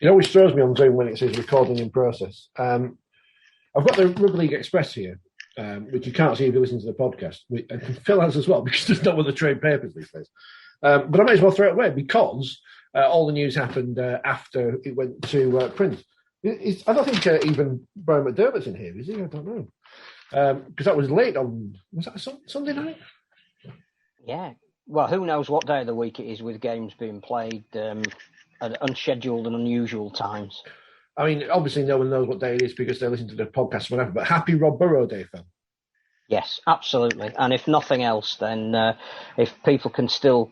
It always throws me on Zoom when it says recording in process. I've got the Rugby League Express here, which you can't see if you listen to the podcast. And Phil has as well, because there's no other trade papers these days. But I might as well throw it away, because all the news happened after it went to print. I don't think even Brian McDermott's in here, is he? I don't know. Because that was late on, was that Sunday night? Yeah. Well, who knows what day of the week it is with games being played at unscheduled and unusual times. I mean, obviously no one knows what day it is because they listen to the podcast whenever, but happy Rob Burrow Day, Phil. Yes, absolutely. And if nothing else, then if people can still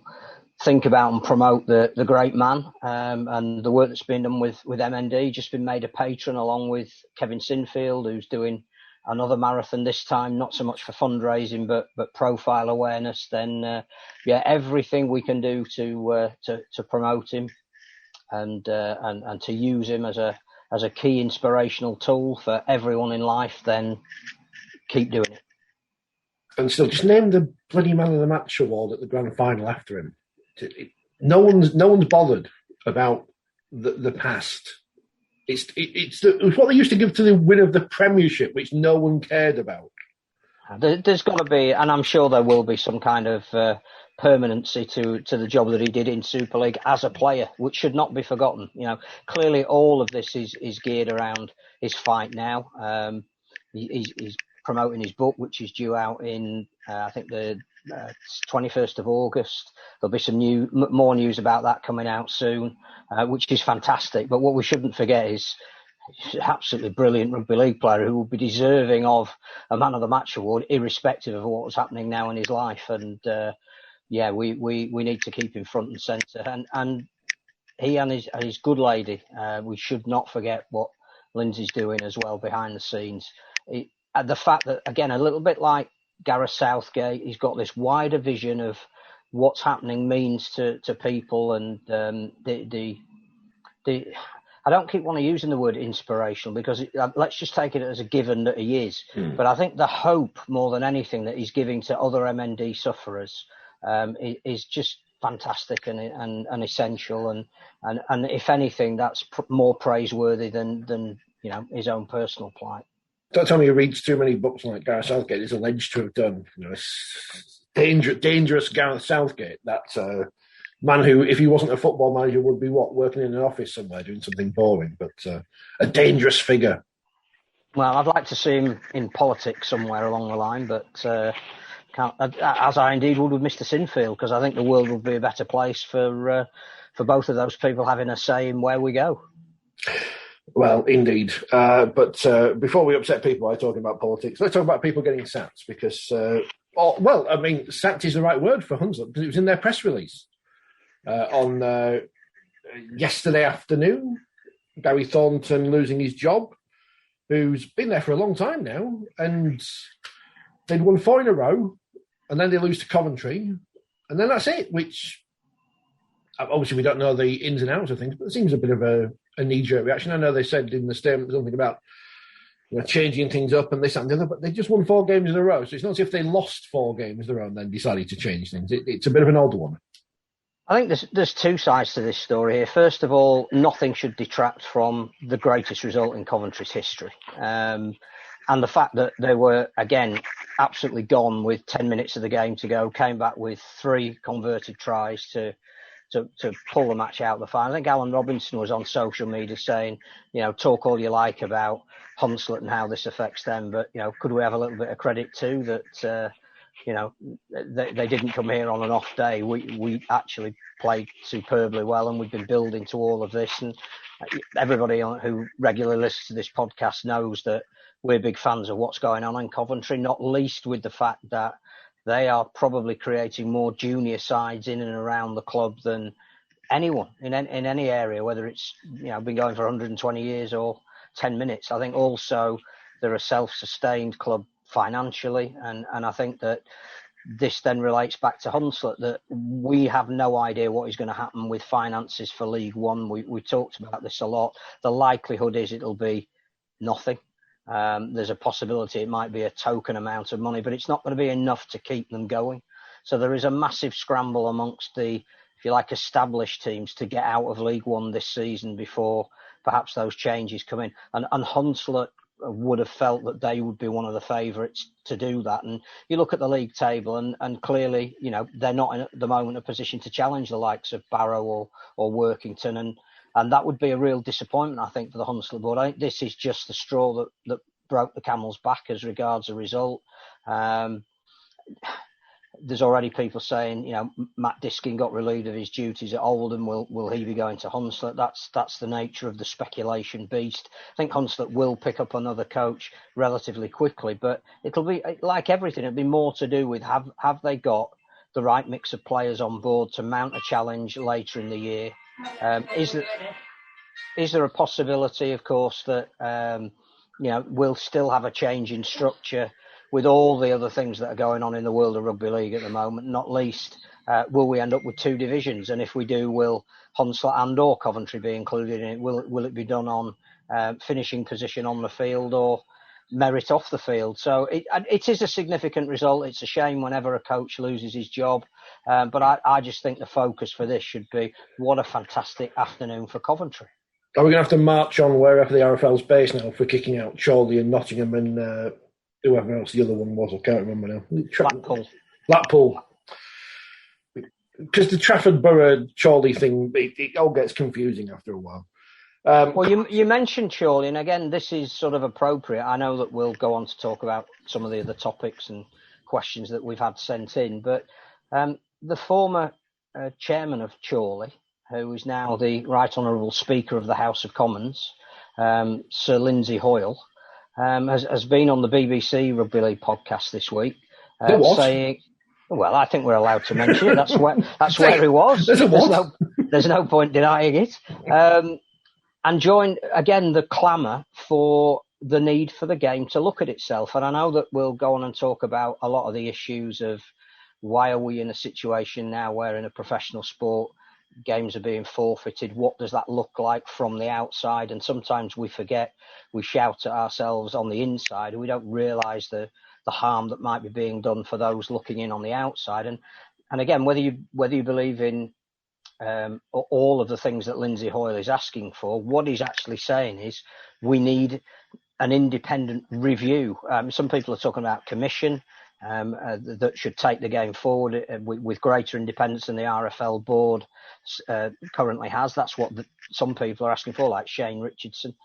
think about and promote the great man and the work that's been done with MND, just been made a patron along with Kevin Sinfield, who's doing another marathon this time, not so much for fundraising, but profile awareness, then everything we can do to promote him and to use him as a key inspirational tool for everyone in life, then keep doing it. And still, just name the bloody man of the match award at the grand final after him. No one's bothered about the past. It's what they used to give to the win of the Premiership, which no one cared about. There's got to be, and I'm sure there will be, some kind of permanency to the job that he did in Super League as a player, which should not be forgotten. You know, clearly all of this is geared around his fight now. He's promoting his book, which is due out in I think the 21st of August. There'll be some more news about that coming out soon, which is fantastic. But what we shouldn't forget is he's an absolutely brilliant rugby league player who will be deserving of a man of the match award, irrespective of what was happening now in his life. And we need to keep him front and centre. And he and his good lady, we should not forget what Lindsay's doing as well behind the scenes. The fact that, again, a little bit like Gareth Southgate, he's got this wider vision of what's happening means to people, and I don't keep wanting using the word inspirational, because let's just take it as a given that he is. But I think the hope, more than anything, that he's giving to other MND sufferers is just fantastic and essential, and if anything, that's more praiseworthy than his own personal plight. Don't tell me he reads too many books like Gareth Southgate is alleged to have done. Dangerous Gareth Southgate. That's a man who, if he wasn't a football manager, would be working in an office somewhere doing something boring, but a dangerous figure. Well, I'd like to see him in politics somewhere along the line, but as I indeed would with Mr. Sinfield, because I think the world would be a better place for both of those people having a say in where we go. Well, indeed. But before we upset people by talking about politics, let's talk about people getting sacked, because, sacked is the right word for Hunslet, because it was in their press release on yesterday afternoon. Gary Thornton losing his job, who's been there for a long time now, and they'd won 4 in a row, and then they lose to Coventry, and then that's it, which obviously we don't know the ins and outs of things, but it seems a bit of a knee-jerk reaction. I know they said in the statement something about changing things up and this and the other, but they just won 4 games in a row. So it's not as if they lost 4 games in a row and then decided to change things. It's a bit of an odd one. I think there's 2 sides to this story here. First of all, nothing should detract from the greatest result in Coventry's history. And the fact that they were, again, absolutely gone with 10 minutes of the game to go, came back with 3 converted tries to pull the match out of the final. I think Alan Robinson was on social media saying, talk all you like about Hunslet and how this affects them, but, could we have a little bit of credit too that, they didn't come here on an off day. We actually played superbly well, and we've been building to all of this. And everybody who regularly listens to this podcast knows that we're big fans of what's going on in Coventry, not least with the fact that they are probably creating more junior sides in and around the club than anyone in any area, whether it's been going for 120 years or 10 minutes. I think also they're a self-sustained club financially, and I think that this then relates back to Hunslet, that we have no idea what is going to happen with finances for League One. We talked about this a lot. The likelihood is it'll be nothing. There's a possibility it might be a token amount of money, but it's not going to be enough to keep them going. So there is a massive scramble amongst the if you like, established teams to get out of League One this season before perhaps those changes come in. And Hunslet would have felt that they would be one of the favourites to do that. And you look at the league table, and clearly, they're not in, at the moment, a position to challenge the likes of Barrow or Workington. And that would be a real disappointment, I think, for the Hunslet board. I think this is just the straw that broke the camel's back as regards the result. There's already people saying, Matt Diskin got relieved of his duties at Oldham. Will he be going to Hunslet? That's the nature of the speculation beast. I think Hunslet will pick up another coach relatively quickly, but it'll be like everything. It'll be more to do with have they got the right mix of players on board to mount a challenge later in the year? Is there a possibility, of course, that we'll still have a change in structure with all the other things that are going on in the world of rugby league at the moment? Not least, will we end up with two divisions? And if we do, will Hunslet and or Coventry be included in it? Will it be done on finishing position on the field or merit off the field? So it is a significant result. It's a shame whenever a coach loses his job. But I just think the focus for this should be, what a fantastic afternoon for Coventry. Are we going to have to march on wherever the RFL's based now for kicking out Chorley and Nottingham and whoever else the other one was? I can't remember now. Blackpool. Because the Trafford Borough Chorley thing, it all gets confusing after a while. Well, you mentioned Chorley, and again, this is sort of appropriate. I know that we'll go on to talk about some of the other topics and questions that we've had sent in, but the former chairman of Chorley, who is now the Right Honourable Speaker of the House of Commons, Sir Lindsay Hoyle, has been on the BBC Rugby League podcast this week, saying, well, I think we're allowed to mention it. That's where he was. There's no point denying it. And joined, again, the clamour for the need for the game to look at itself. And I know that we'll go on and talk about a lot of the issues of why are we in a situation now where in a professional sport games are being forfeited? What does that look like from the outside? And sometimes we forget, we shout at ourselves on the inside, and we don't realise the harm that might be being done for those looking in on the outside. And again, whether you believe in all of the things that Lindsay Hoyle is asking for, what he's actually saying is we need an independent review. Some people are talking about commission that should take the game forward with greater independence than the RFL board currently has. That's what some people are asking for, like Shane Richardson.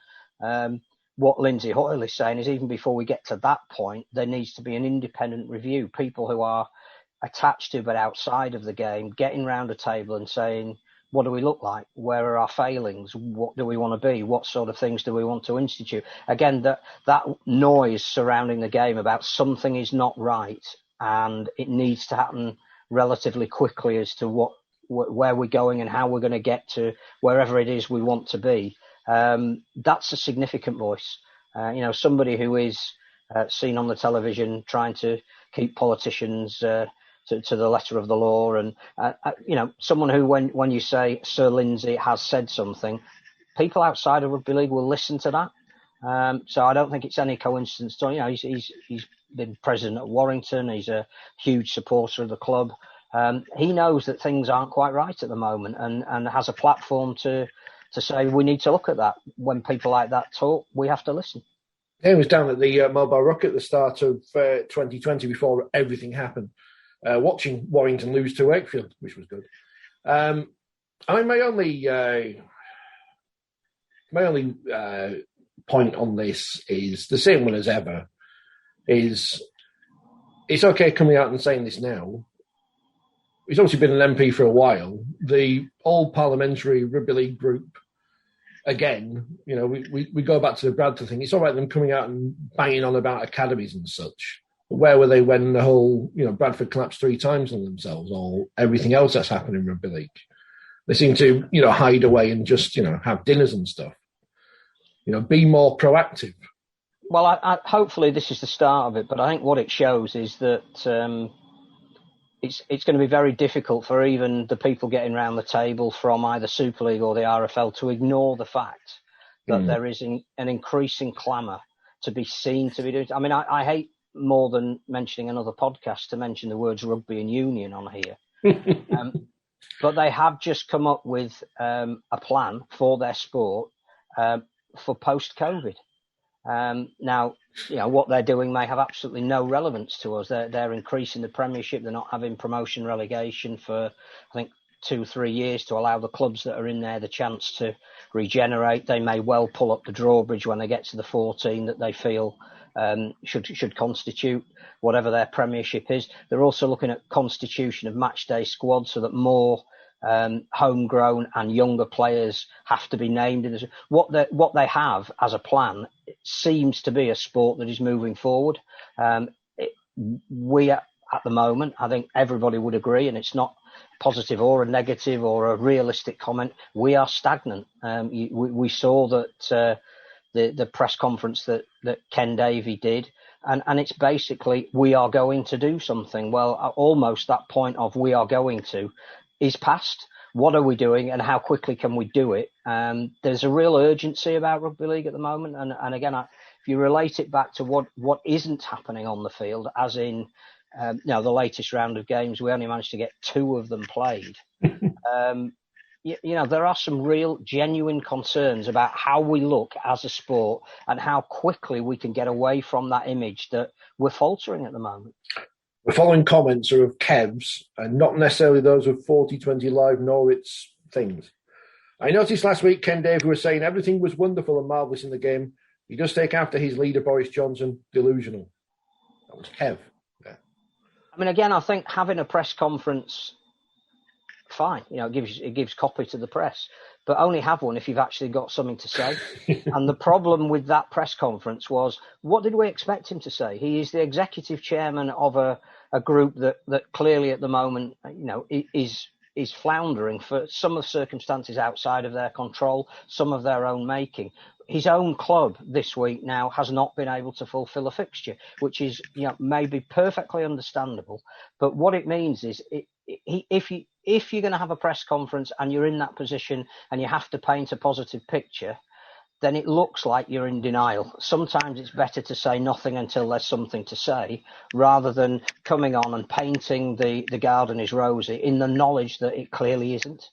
What Lindsay Hoyle is saying is, even before we get to that point, there needs to be an independent review. People who are attached to but outside of the game getting round a table and saying, what do we look like? Where are our failings? What do we want to be? What sort of things do we want to institute? Again, that noise surrounding the game about something is not right and it needs to happen relatively quickly as to where we're going and how we're going to get to wherever it is we want to be. That's a significant voice. Somebody who is seen on the television trying to keep politicians to the letter of the law, and someone who, when you say Sir Lindsay has said something, people outside of rugby league will listen to that. So I don't think it's any coincidence. He's been president at Warrington. He's a huge supporter of the club. He knows that things aren't quite right at the moment, and has a platform to say we need to look at that. When people like that talk, we have to listen. He was down at the Mobile Rock at the start of 2020 before everything happened. Watching Warrington lose to Wakefield, which was good. My only point on this is the same one as ever. Is it's okay coming out and saying this now. He's obviously been an MP for a while. The all parliamentary rugby league group, again, we go back to the Bradford thing. It's all right them coming out and banging on about academies and such. Where were they when the whole, Bradford collapsed 3 times on themselves, or everything else that's happened in rugby league? They seem to, hide away and just, have dinners and stuff. Be more proactive. Well, I hopefully this is the start of it, but I think what it shows is that it's going to be very difficult for even the people getting around the table from either Super League or the RFL to ignore the fact that there is an increasing clamour to be seen to be doing. I mean, I hate more than mentioning another podcast to mention the words rugby and union on here. But they have just come up with a plan for their sport for post-COVID. Now, what they're doing may have absolutely no relevance to us. They're increasing the Premiership. They're not having promotion relegation for, I think, 2-3 years to allow the clubs that are in there the chance to regenerate. They may well pull up the drawbridge when they get to the 14 that they feel should constitute whatever their Premiership is. They're also looking at constitution of matchday squads so that more homegrown and younger players have to be named. What they have as a plan seems to be a sport that is moving forward. We at the moment, I think everybody would agree, and it's not positive or a negative or a realistic comment, we are stagnant. We saw that the press conference that Ken Davey did, and it's basically, we are going to do something. Well, almost that point of we are going to is past. What are we doing and how quickly can we do it? There's a real urgency about Rugby League at the moment. And again, if you relate it back to what isn't happening on the field, as in, the latest round of games, we only managed to get 2 of them played. There are some real genuine concerns about how we look as a sport and how quickly we can get away from that image that we're faltering at the moment. The following comments are of Kev's and not necessarily those of 4020 Live nor its things. I noticed last week Ken Davey was saying everything was wonderful and marvellous in the game. He does take after his leader, Boris Johnson, delusional. That was Kev. Yeah. I mean, again, I think having a press conference, fine. It gives copy to the press, but only have one if you've actually got something to say. And the problem with that press conference was, what did we expect him to say? He is the executive chairman of a group that clearly at the moment, is floundering for some of the circumstances outside of their control, some of their own making. His own club this week now has not been able to fulfil a fixture, which is, maybe perfectly understandable. But what it means is, if you're going to have a press conference and you're in that position and you have to paint a positive picture, then it looks like you're in denial. Sometimes it's better to say nothing until there's something to say, rather than coming on and painting the garden is rosy in the knowledge that it clearly isn't.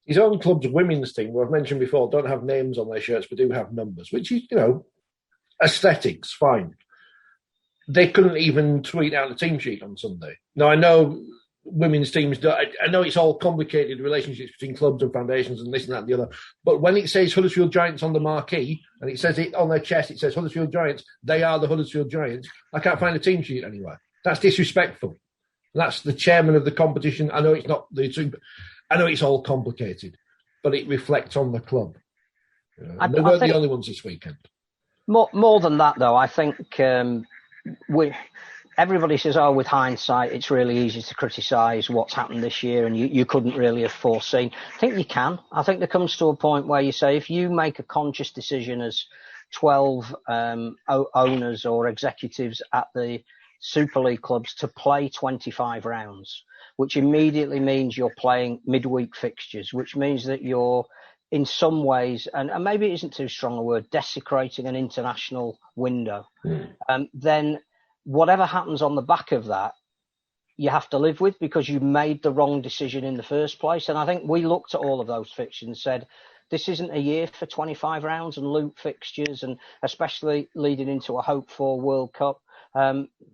His own club's women's team, who I've mentioned before, don't have names on their shirts but do have numbers, which is, aesthetics, fine. They couldn't even tweet out the team sheet on Sunday. Now, I know women's teams, I know it's all complicated relationships between clubs and foundations and this and that and the other, but when it says Huddersfield Giants on the marquee and it says it on their chest, it says Huddersfield Giants, they are the Huddersfield Giants, I can't find a team sheet anywhere. That's disrespectful. That's the chairman of the competition. I know it's not I know it's all complicated, but it reflects on the club. They weren't the only ones this weekend. More than that, though, I think everybody says, with hindsight, it's really easy to criticise what's happened this year and you couldn't really have foreseen. I think you can. I think there comes to a point where you say, if you make a conscious decision as 12 owners or executives at the Super League clubs to play 25 rounds, which immediately means you're playing midweek fixtures, which means that you're in some ways, and maybe it isn't too strong a word, desecrating an international window, then whatever happens on the back of that, you have to live with, because you made the wrong decision in the first place. And I think we looked at all of those fixtures and said, this isn't a year for 25 rounds and loop fixtures, and especially leading into a hoped-for World Cup.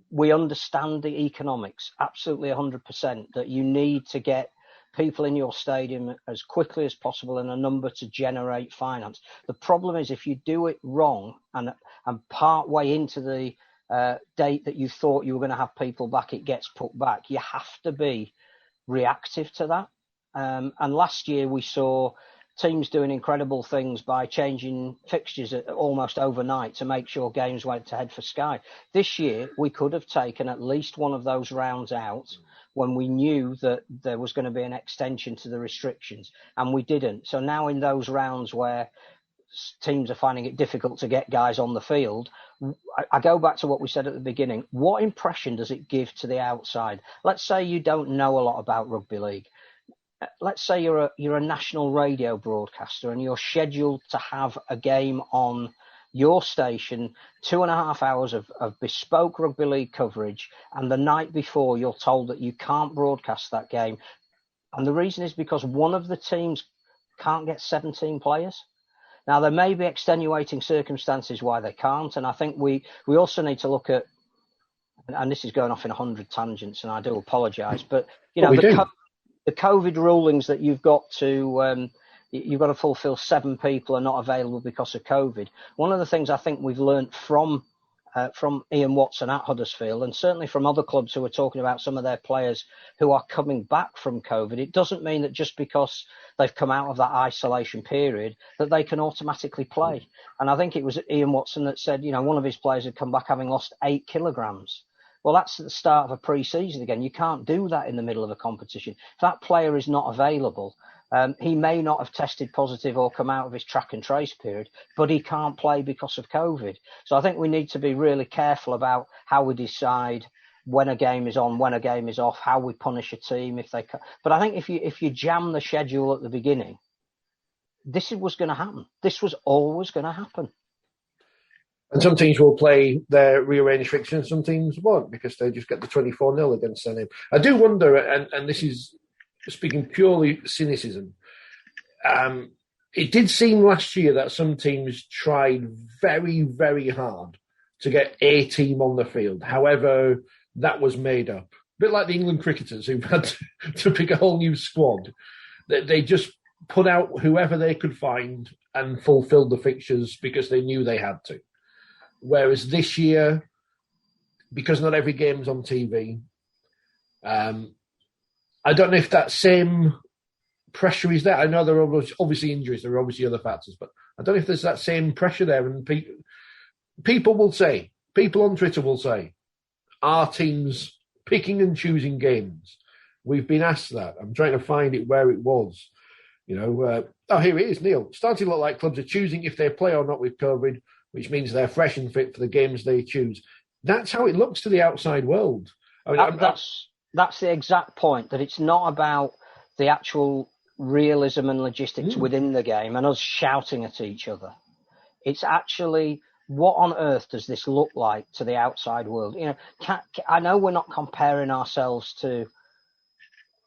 We understand the economics, absolutely 100%, that you need to get people in your stadium as quickly as possible and a number to generate finance. The problem is, if you do it wrong and part way into the date that you thought you were going to have people back, it gets put back. You have to be reactive to that. And last year we saw teams doing incredible things by changing fixtures almost overnight to make sure games went ahead for Sky. This year, we could have taken at least one of those rounds out when we knew that there was going to be an extension to the restrictions, and we didn't. So now in those rounds where teams are finding it difficult to get guys on the field, I go back to what we said at the beginning. What impression does it give to the outside? Let's say you don't know a lot about rugby league. Let's say you're a national radio broadcaster and you're scheduled to have a game on your station, 2.5 hours of bespoke rugby league coverage, and the night before you're told that you can't broadcast that game And the reason is because one of the teams can't get 17 players. Now, there may be extenuating circumstances why they can't. And I think we also need to look at, and this is going off in 100 tangents, and I do apologise, but, the COVID rulings that you've got to fulfil 7 people are not available because of COVID. One of the things I think we've learned from Ian Watson at Huddersfield, and certainly from other clubs who are talking about some of their players who are coming back from COVID, it doesn't mean that just because they've come out of that isolation period that they can automatically play. And I think it was Ian Watson that said, one of his players had come back having lost 8 kilograms. Well, that's at the start of a pre-season again. You can't do that in the middle of a competition. If that player is not available, he may not have tested positive or come out of his track and trace period, but he can't play because of COVID. So I think we need to be really careful about how we decide when a game is on, when a game is off, how we punish a team if they. But I think if you jam the schedule at the beginning, this was going to happen. This was always going to happen. And some teams will play their rearranged fixture and some teams won't because they just get the 24-0 against their name. I do wonder, and this is speaking purely cynicism, it did seem last year that some teams tried very, very hard to get a team on the field. However, that was made up. A bit like the England cricketers who've had to pick a whole new squad. They just put out whoever they could find and fulfilled the fixtures because they knew they had to. Whereas this year, because not every game's on TV, I don't know if that same pressure is there. I know there are obviously injuries, there are obviously other factors, but I don't know if there's that same pressure there. And people will say, people on Twitter will say, are teams picking and choosing games? We've been asked that. I'm trying to find it where it was. Here it is, Neil. Starting to look like clubs are choosing if they play or not with COVID, which means they're fresh and fit for the games they choose. That's how it looks to the outside world. I mean, that's the exact point, that it's not about the actual realism and logistics within the game and us shouting at each other. It's actually, what on earth does this look like to the outside world? I know we're not comparing ourselves to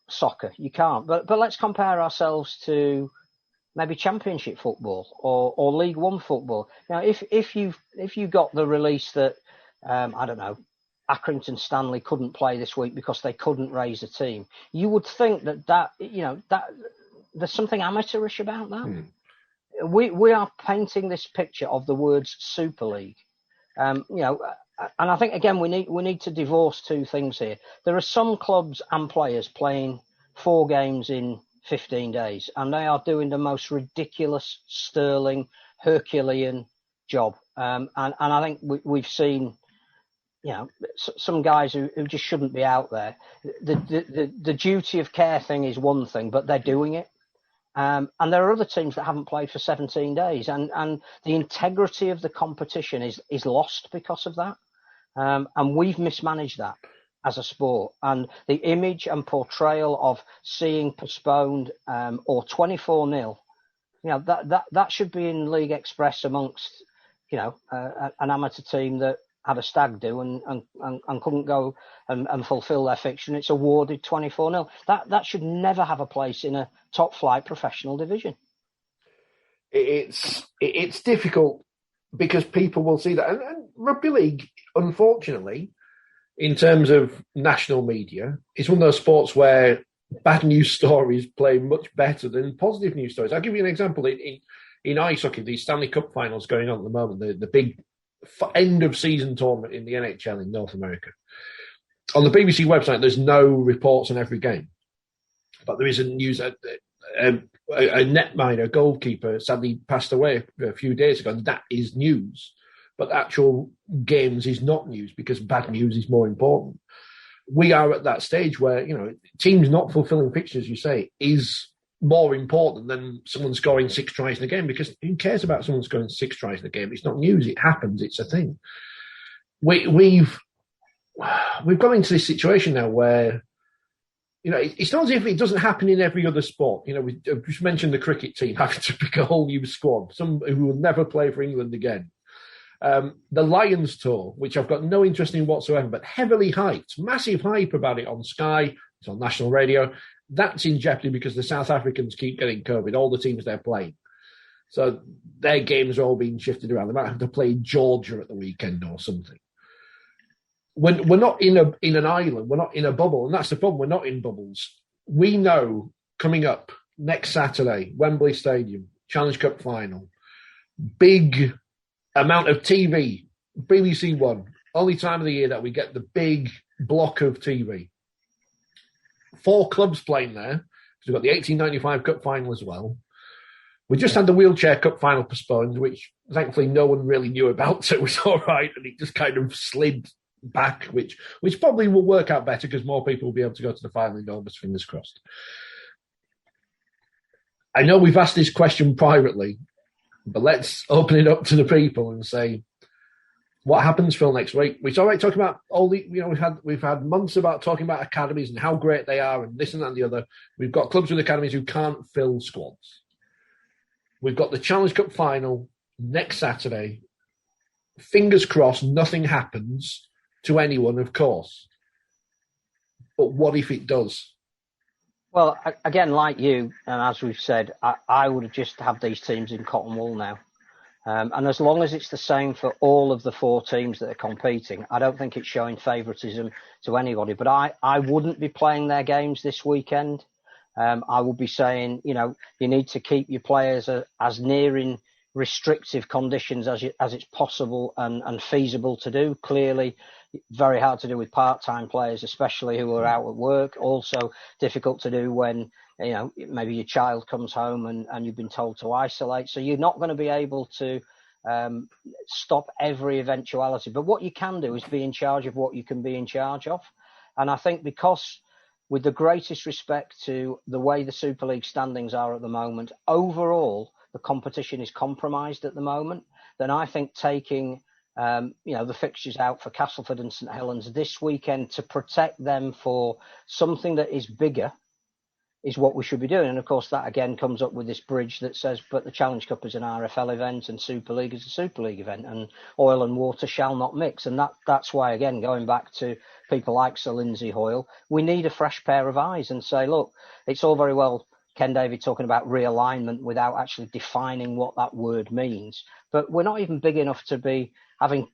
soccer. You can't. But let's compare ourselves to maybe Championship football or League One football. Now, if you got the release that I don't know, Accrington Stanley couldn't play this week because they couldn't raise a team, you would think that there's something amateurish about that. We are painting this picture of the words Super League, and I think again we need to divorce two things here. There are some clubs and players playing 4 games in 15 days, and they are doing the most ridiculous, sterling, Herculean job. And I think we've seen, some guys who just shouldn't be out there. The duty of care thing is one thing, but they're doing it. And there are other teams that haven't played for 17 days, and the integrity of the competition is lost because of that. And we've mismanaged that as a sport, and the image and portrayal of seeing postponed or 24-0, that should be in League Express amongst an amateur team that had a stag do and couldn't go and fulfil their fixture, and it's awarded 24-0. That should never have a place in a top flight professional division. It's difficult because people will see that, and Rugby League, unfortunately, in terms of national media, it's one of those sports where bad news stories play much better than positive news stories. I'll give you an example. In ice hockey, the Stanley Cup finals going on at the moment, the big end of season tournament in the NHL in North America. On the BBC website, there's no reports on every game, but there is a news. A netminder, a goalkeeper, sadly passed away a few days ago, and that is news. But actual games is not news because bad news is more important. We are at that stage where, teams not fulfilling fixtures, you say, is more important than someone scoring 6 tries in a game, because who cares about someone scoring 6 tries in a game? It's not news. It happens. It's a thing. We've gone into this situation now where, it's not as if it doesn't happen in every other sport. We just mentioned the cricket team having to pick a whole new squad, some who will never play for England again. The Lions tour, which I've got no interest in whatsoever, but heavily hyped, massive hype about it on Sky, it's on national radio. that's in jeopardy because the South Africans keep getting COVID, all the teams they're playing. So their games are all being shifted around. They might have to play Georgia at the weekend or something. We're not in an island. We're not in a bubble. And that's the problem. We're not in bubbles. We know coming up next Saturday, Wembley Stadium, Challenge Cup final, big amount of TV, BBC One, only time of the year that we get the big block of TV. 4 clubs playing there. We've got the 1895 Cup final as well. We just had the Wheelchair Cup final postponed, which thankfully no one really knew about, so it was all right, and it just kind of slid back, which probably will work out better because more people will be able to go to the final in August, fingers crossed. I know we've asked this question privately, but let's open it up to the people and say, what happens, Phil, next week? It's all right talking about all the, we've had months about talking about academies and how great they are and this and that and the other. We've got clubs with academies who can't fill squads. We've got the Challenge Cup final next Saturday. Fingers crossed, nothing happens to anyone, of course. But what if it does? Well, again, like you, and as we've said, I would just have these teams in cotton wool now. And as long as it's the same for all of the 4 teams that are competing, I don't think it's showing favouritism to anybody. But I wouldn't be playing their games this weekend. I would be saying, you need to keep your players as near in restrictive conditions as it's possible and feasible to do. Clearly, very hard to do with part-time players, especially who are out at work. Also difficult to do when, maybe your child comes home and you've been told to isolate. So you're not going to be able to stop every eventuality. But what you can do is be in charge of what you can be in charge of. And I think because, with the greatest respect to the way the Super League standings are at the moment, overall, the competition is compromised at the moment, then I think taking the fixtures out for Castleford and St Helens this weekend to protect them for something that is bigger is what we should be doing. And of course, that again comes up with this bridge that says, but the Challenge Cup is an RFL event and Super League is a Super League event, and oil and water shall not mix. And that's why, again, going back to people like Sir Lindsay Hoyle, we need a fresh pair of eyes and say, look, it's all very well Ken David talking about realignment without actually defining what that word means. But we're not even big enough to be having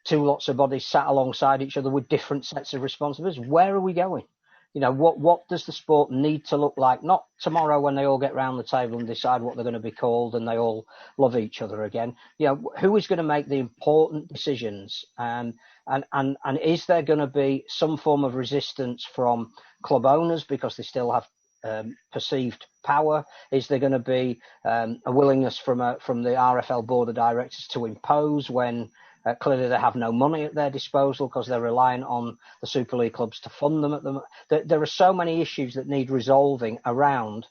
2 lots of bodies sat alongside each other with different sets of responsibilities. Where are we going? What does the sport need to look like? Not tomorrow when they all get round the table and decide what they're going to be called and they all love each other again. Who is going to make the important decisions? And is there going to be some form of resistance from club owners because they still have perceived power? Is there going to be a willingness from the RFL board of directors to impose when clearly they have no money at their disposal because they're relying on the Super League clubs to fund them at them? There are so many issues that need resolving around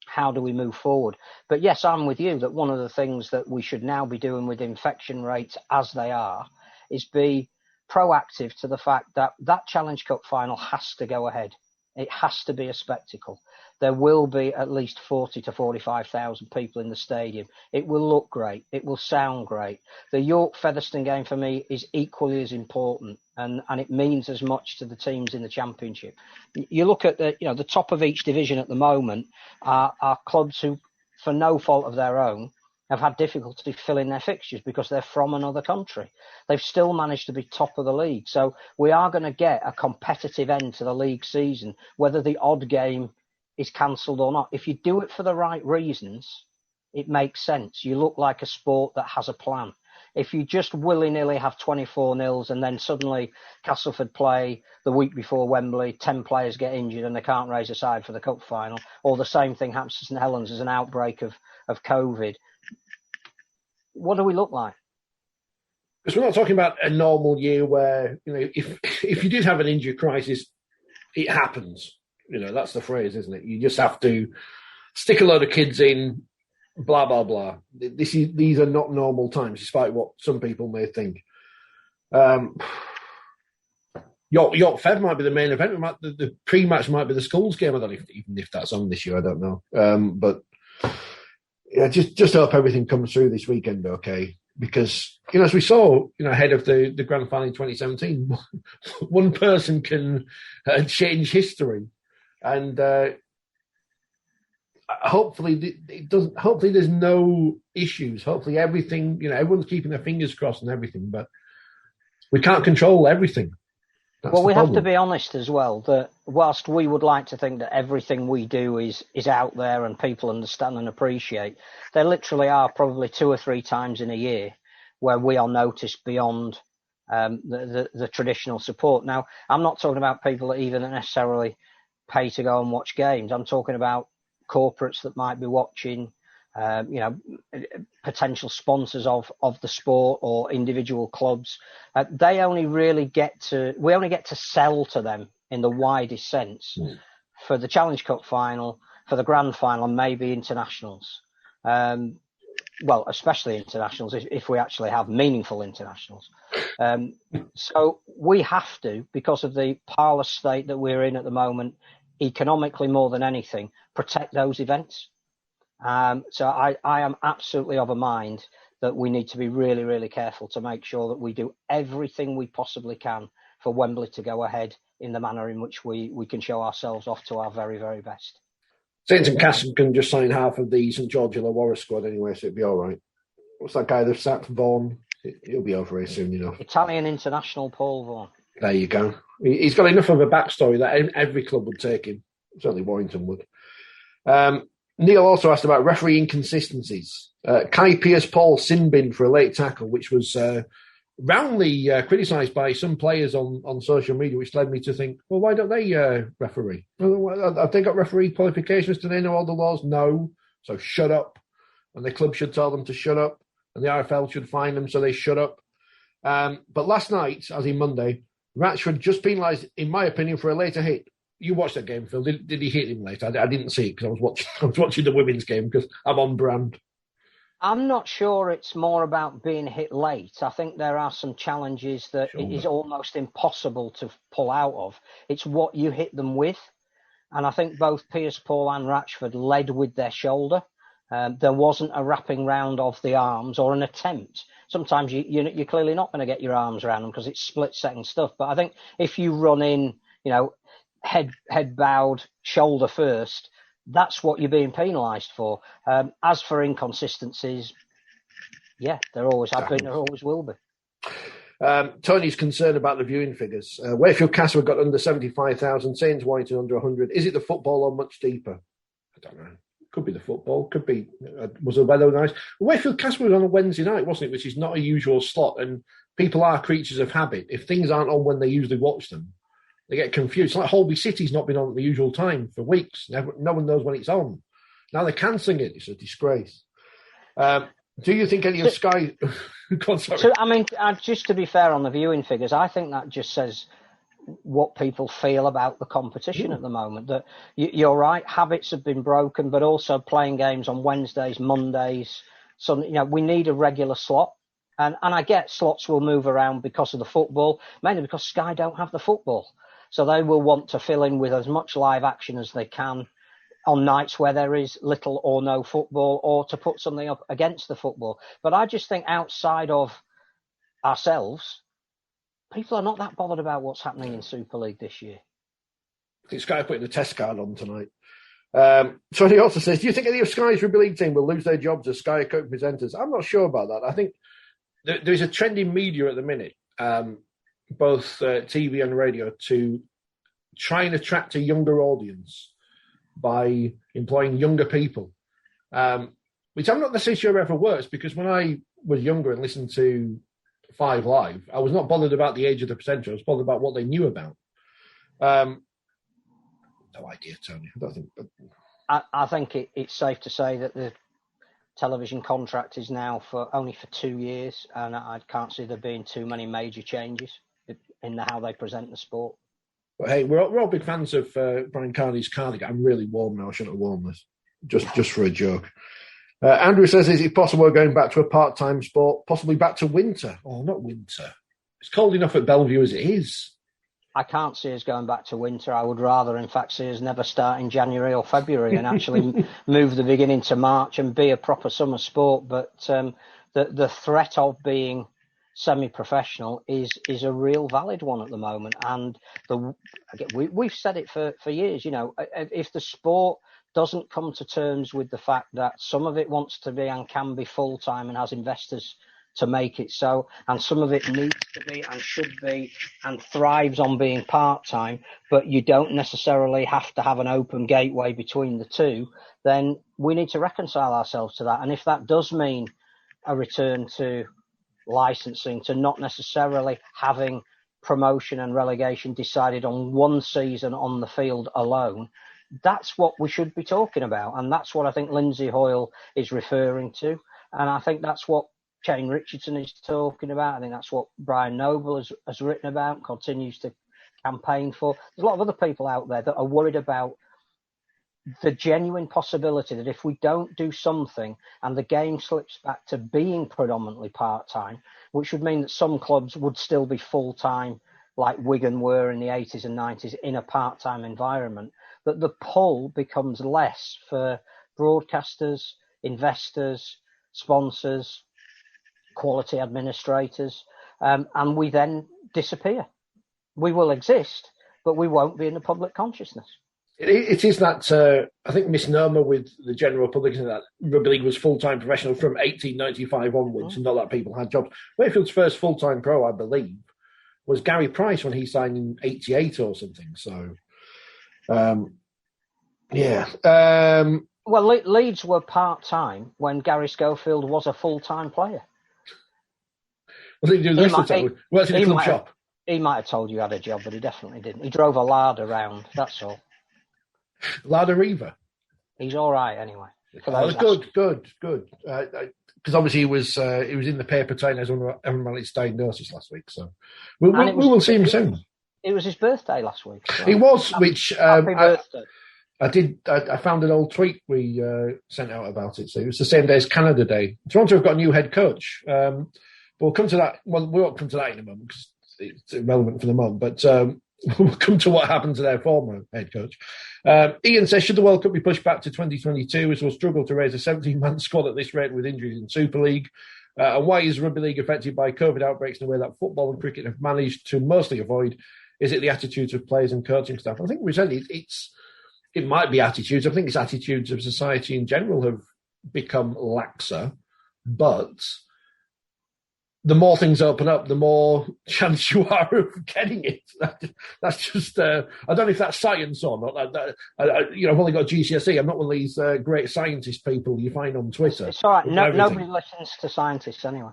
how do we move forward. But yes, I'm with you that one of the things that we should now be doing with infection rates as they are is be proactive to the fact that that Challenge Cup final has to go ahead. It has to be a spectacle. There will be at least 40 to 45,000 people in the stadium. It will look great. It will sound great. The York-Featherstone game for me is equally as important, and it means as much to the teams in the Championship. You look at the top of each division at the moment are clubs who, for no fault of their own, have had difficulty filling their fixtures because they're from another country. They've still managed to be top of the league. So we are going to get a competitive end to the league season, whether the odd game is cancelled or not. If you do it for the right reasons, it makes sense. You look like a sport that has a plan. If you just willy-nilly have 24-0 and then suddenly Castleford play the week before Wembley, 10 players get injured and they can't raise a side for the cup final, or the same thing happens to St Helens as an outbreak of COVID, what do we look like? Because we're not talking about a normal year where, if you did have an injury crisis, it happens. That's the phrase, isn't it? You just have to stick a load of kids in, blah, blah, blah. These are not normal times, despite what some people may think. York Fed might be the main event. The pre-match might be the schools game. I don't know even if that's on this year. I don't know. But yeah, just hope everything comes through this weekend, okay? Because, as we saw, ahead of the grand final in 2017, one person can change history. And hopefully it doesn't. Hopefully there's no issues. Hopefully everything, everyone's keeping their fingers crossed and everything, but we can't control everything. Well, we have to be honest as well that whilst we would like to think that everything we do is out there and people understand and appreciate, there literally are probably 2 or 3 times in a year where we are noticed beyond the traditional support. Now, I'm not talking about people that even necessarily pay to go and watch games. I'm talking about corporates that might be watching, potential sponsors of the sport or individual clubs. We only get to sell to them in the widest sense for the Challenge Cup final, for the Grand Final, and maybe internationals. Especially internationals if we actually have meaningful internationals. So we have to, because of the parlous state that we're in at the moment, economically more than anything, protect those events. So I am absolutely of a mind that we need to be really, really careful to make sure that we do everything we possibly can for Wembley to go ahead in the manner in which we can show ourselves off to our very, very best. Saints and Castle can just sign half of the St George Illawarra squad anyway, so it'd be all right. What's that guy they've sacked, Vaughan? He'll be over very soon, Italian international Paul Vaughan. There you go. He's got enough of a backstory that every club would take him. Certainly Warrington would. Neil also asked about referee inconsistencies. Kai Pierce-Paul sin bin for a late tackle, which was roundly criticised by some players on social media, which led me to think, well, why don't they referee? Have they got referee qualifications? Do they know all the laws? No. So shut up. And the club should tell them to shut up. And the RFL should fine them so they shut up. But last night, as in Monday, Ratchford just penalised, in my opinion, for a later hit. You watched that game, Phil. Did he hit him late? I didn't see it because I was watching the women's game because I'm on brand. I'm not sure it's more about being hit late. I think there are some challenges that it is almost impossible to pull out of. It's what you hit them with. And I think both Pierce-Paul and Ratchford led with their shoulder. There wasn't a wrapping round of the arms or an attempt. Sometimes you're clearly not going to get your arms around them because it's split-second stuff. But I think if you run in, head bowed, shoulder first, that's what you're being penalised for. As for inconsistencies, yeah, there always have been, there always will be. Tony's concerned about the viewing figures. Wakefield Castle got under 75,000, Saints Warrington under 100. Is it the football or much deeper? I don't know. Could be the football. Could be. Was the weather nice? Wakefield Castle was on a Wednesday night, wasn't it? Which is not a usual slot. And people are creatures of habit. If things aren't on when they usually watch them, they get confused. It's like Holby City's not been on at the usual time for weeks. No one knows when it's on. Now they're cancelling it. It's a disgrace. Do you think any of Sky... God, sorry. So, just to be fair on the viewing figures, I think that just says what people feel about the competition at the moment. That you're right, habits have been broken, but also playing games on Wednesdays, Mondays. So, we need a regular slot. And I get slots will move around because of the football, mainly because Sky don't have the football. So they will want to fill in with as much live action as they can on nights where there is little or no football, or to put something up against the football. But I just think outside of ourselves, people are not that bothered about what's happening in Super League this year. I think Sky putting the test card on tonight. So he also says, do you think any of Sky's Rugby League team will lose their jobs as Sky Cup presenters? I'm not sure about that. I think there's a trend in media at the minute, both TV and radio, to try and attract a younger audience by employing younger people, which I'm not necessarily sure ever works, because when I was younger and listened to Five Live, I was not bothered about the age of the presenter. I was bothered about what they knew about. No idea, Tony. I think it's safe to say that the television contract is now only for 2 years, and I can't see there being too many major changes in how they present the sport. But hey, we're all big fans of Brian Carney's cardigan. I'm really warm now. I shouldn't have worn this. Just for a joke. Andrew says, is it possible we're going back to a part-time sport, possibly back to winter? Oh, not winter. It's cold enough at Bellevue as it is. I can't see us going back to winter. I would rather, in fact, see us never start in January or February and actually move the beginning to March and be a proper summer sport. But the threat of being semi-professional is a real valid one at the moment. And we've said it for years, if the sport doesn't come to terms with the fact that some of it wants to be and can be full-time and has investors to make it so, and some of it needs to be and should be and thrives on being part-time, but you don't necessarily have to have an open gateway between the two, then we need to reconcile ourselves to that. And if that does mean a return to licensing, to not necessarily having promotion and relegation decided on one season on the field alone, that's what we should be talking about. And that's what I think Lindsay Hoyle is referring to. And I think that's what Shane Richardson is talking about. I think that's what Brian Noble has written about, continues to campaign for. There's a lot of other people out there that are worried about the genuine possibility that if we don't do something and the game slips back to being predominantly part-time, which would mean that some clubs would still be full-time like Wigan were in the 80s and 90s in a part-time environment, that the pull becomes less for broadcasters, investors, sponsors, quality administrators, and we then disappear. We will exist, but we won't be in the public consciousness. It is that, I think, misnomer with the general public that rugby league was full-time professional from 1895 onwards, and not that people had jobs. Wakefields' first full-time pro, I believe, was Gary Price when he signed in 88 or something. So, yeah. Well, Leeds were part-time when Gary Schofield was a full-time player. What did he do the rest of the time? Worked in a club shop. He might have told you he had a job, but he definitely didn't. He drove a lard around, that's all. Larder Reaver. He's all right anyway. Good. Because obviously he was in the paper telling us everyone his diagnosis last week. So we will see him soon. It was his birthday last week. So. It was, which happy birthday. I found an old tweet we sent out about it. So it was the same day as Canada Day. Toronto have got a new head coach. We'll come to that. Well, we won't come to that in a moment because it's irrelevant for the moment. But we'll come to what happened to their former head coach. Ian says, should the World Cup be pushed back to 2022 as we'll struggle to raise a 17-man squad at this rate with injuries in Super League? And why is Rugby League affected by COVID outbreaks in a way that football and cricket have managed to mostly avoid? Is it the attitudes of players and coaching staff? I think we said it might be attitudes. I think it's attitudes of society in general have become laxer, but the more things open up, the more chance you are of getting it. That's just, I don't know if that's science or not. I've only got GCSE. I'm not one of these great scientist people you find on Twitter. It's all right. Nobody listens to scientists anyway.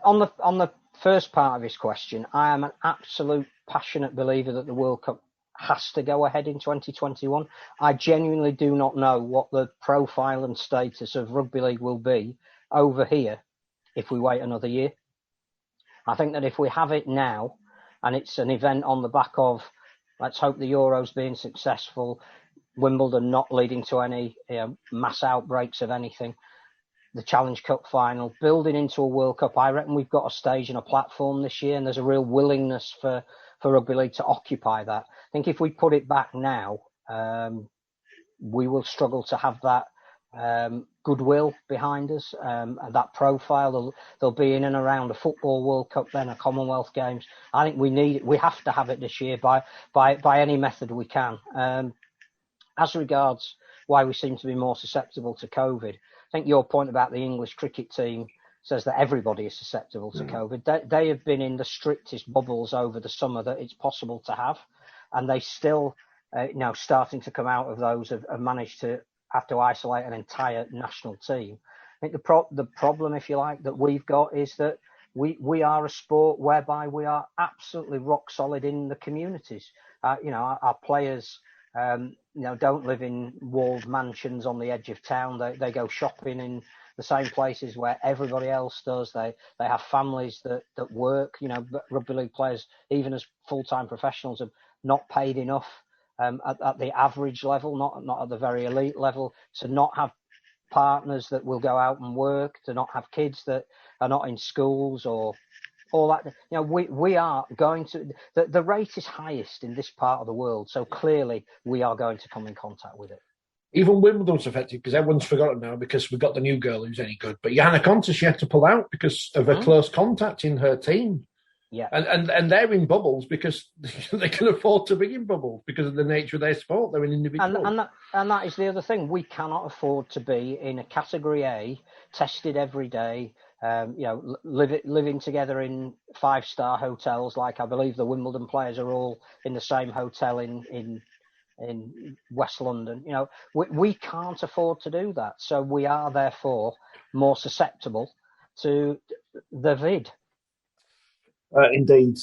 On the first part of his question, I am an absolute passionate believer that the World Cup has to go ahead in 2021. I genuinely do not know what the profile and status of rugby league will be over here if we wait another year. I think that if we have it now, and it's an event on the back of, let's hope the Euros being successful, Wimbledon not leading to any mass outbreaks of anything, the Challenge Cup final, building into a World Cup, I reckon we've got a stage and a platform this year, and there's a real willingness for Rugby League to occupy that. I think if we put it back now, we will struggle to have that goodwill behind us, that profile. They'll be in and around a Football World Cup, then a Commonwealth Games. I think we need it. We have to have it this year by any method we can. As regards why we seem to be more susceptible to COVID, I think your point about the English cricket team says that everybody is susceptible to COVID. They have been in the strictest bubbles over the summer that it's possible to have, and they still, now starting to come out of those, have managed to have to isolate an entire national team. I think the problem, if you like, that we've got is that we are a sport whereby we are absolutely rock solid in the communities. Our players, don't live in walled mansions on the edge of town. They go shopping in the same places where everybody else does. They have families that work. Rugby league players, even as full-time professionals, are not paid enough at the average level, not at the very elite level, to not have partners that will go out and work, to not have kids that are not in schools or all that. We are going to, the rate is highest in this part of the world, so clearly we are going to come in contact with it. Even Wimbledon's affected because everyone's forgotten now because we've got the new girl who's any good. But Johanna Konta, she had to pull out because of a close contact in her team. Yeah. And they're in bubbles because they can afford to be in bubbles because of the nature of their sport. They're an individual. And that is the other thing. We cannot afford to be in a category A, tested every day, living together in 5-star hotels. Like I believe the Wimbledon players are all in the same hotel in West London. We can't afford to do that. So we are therefore more susceptible to the vid. Indeed.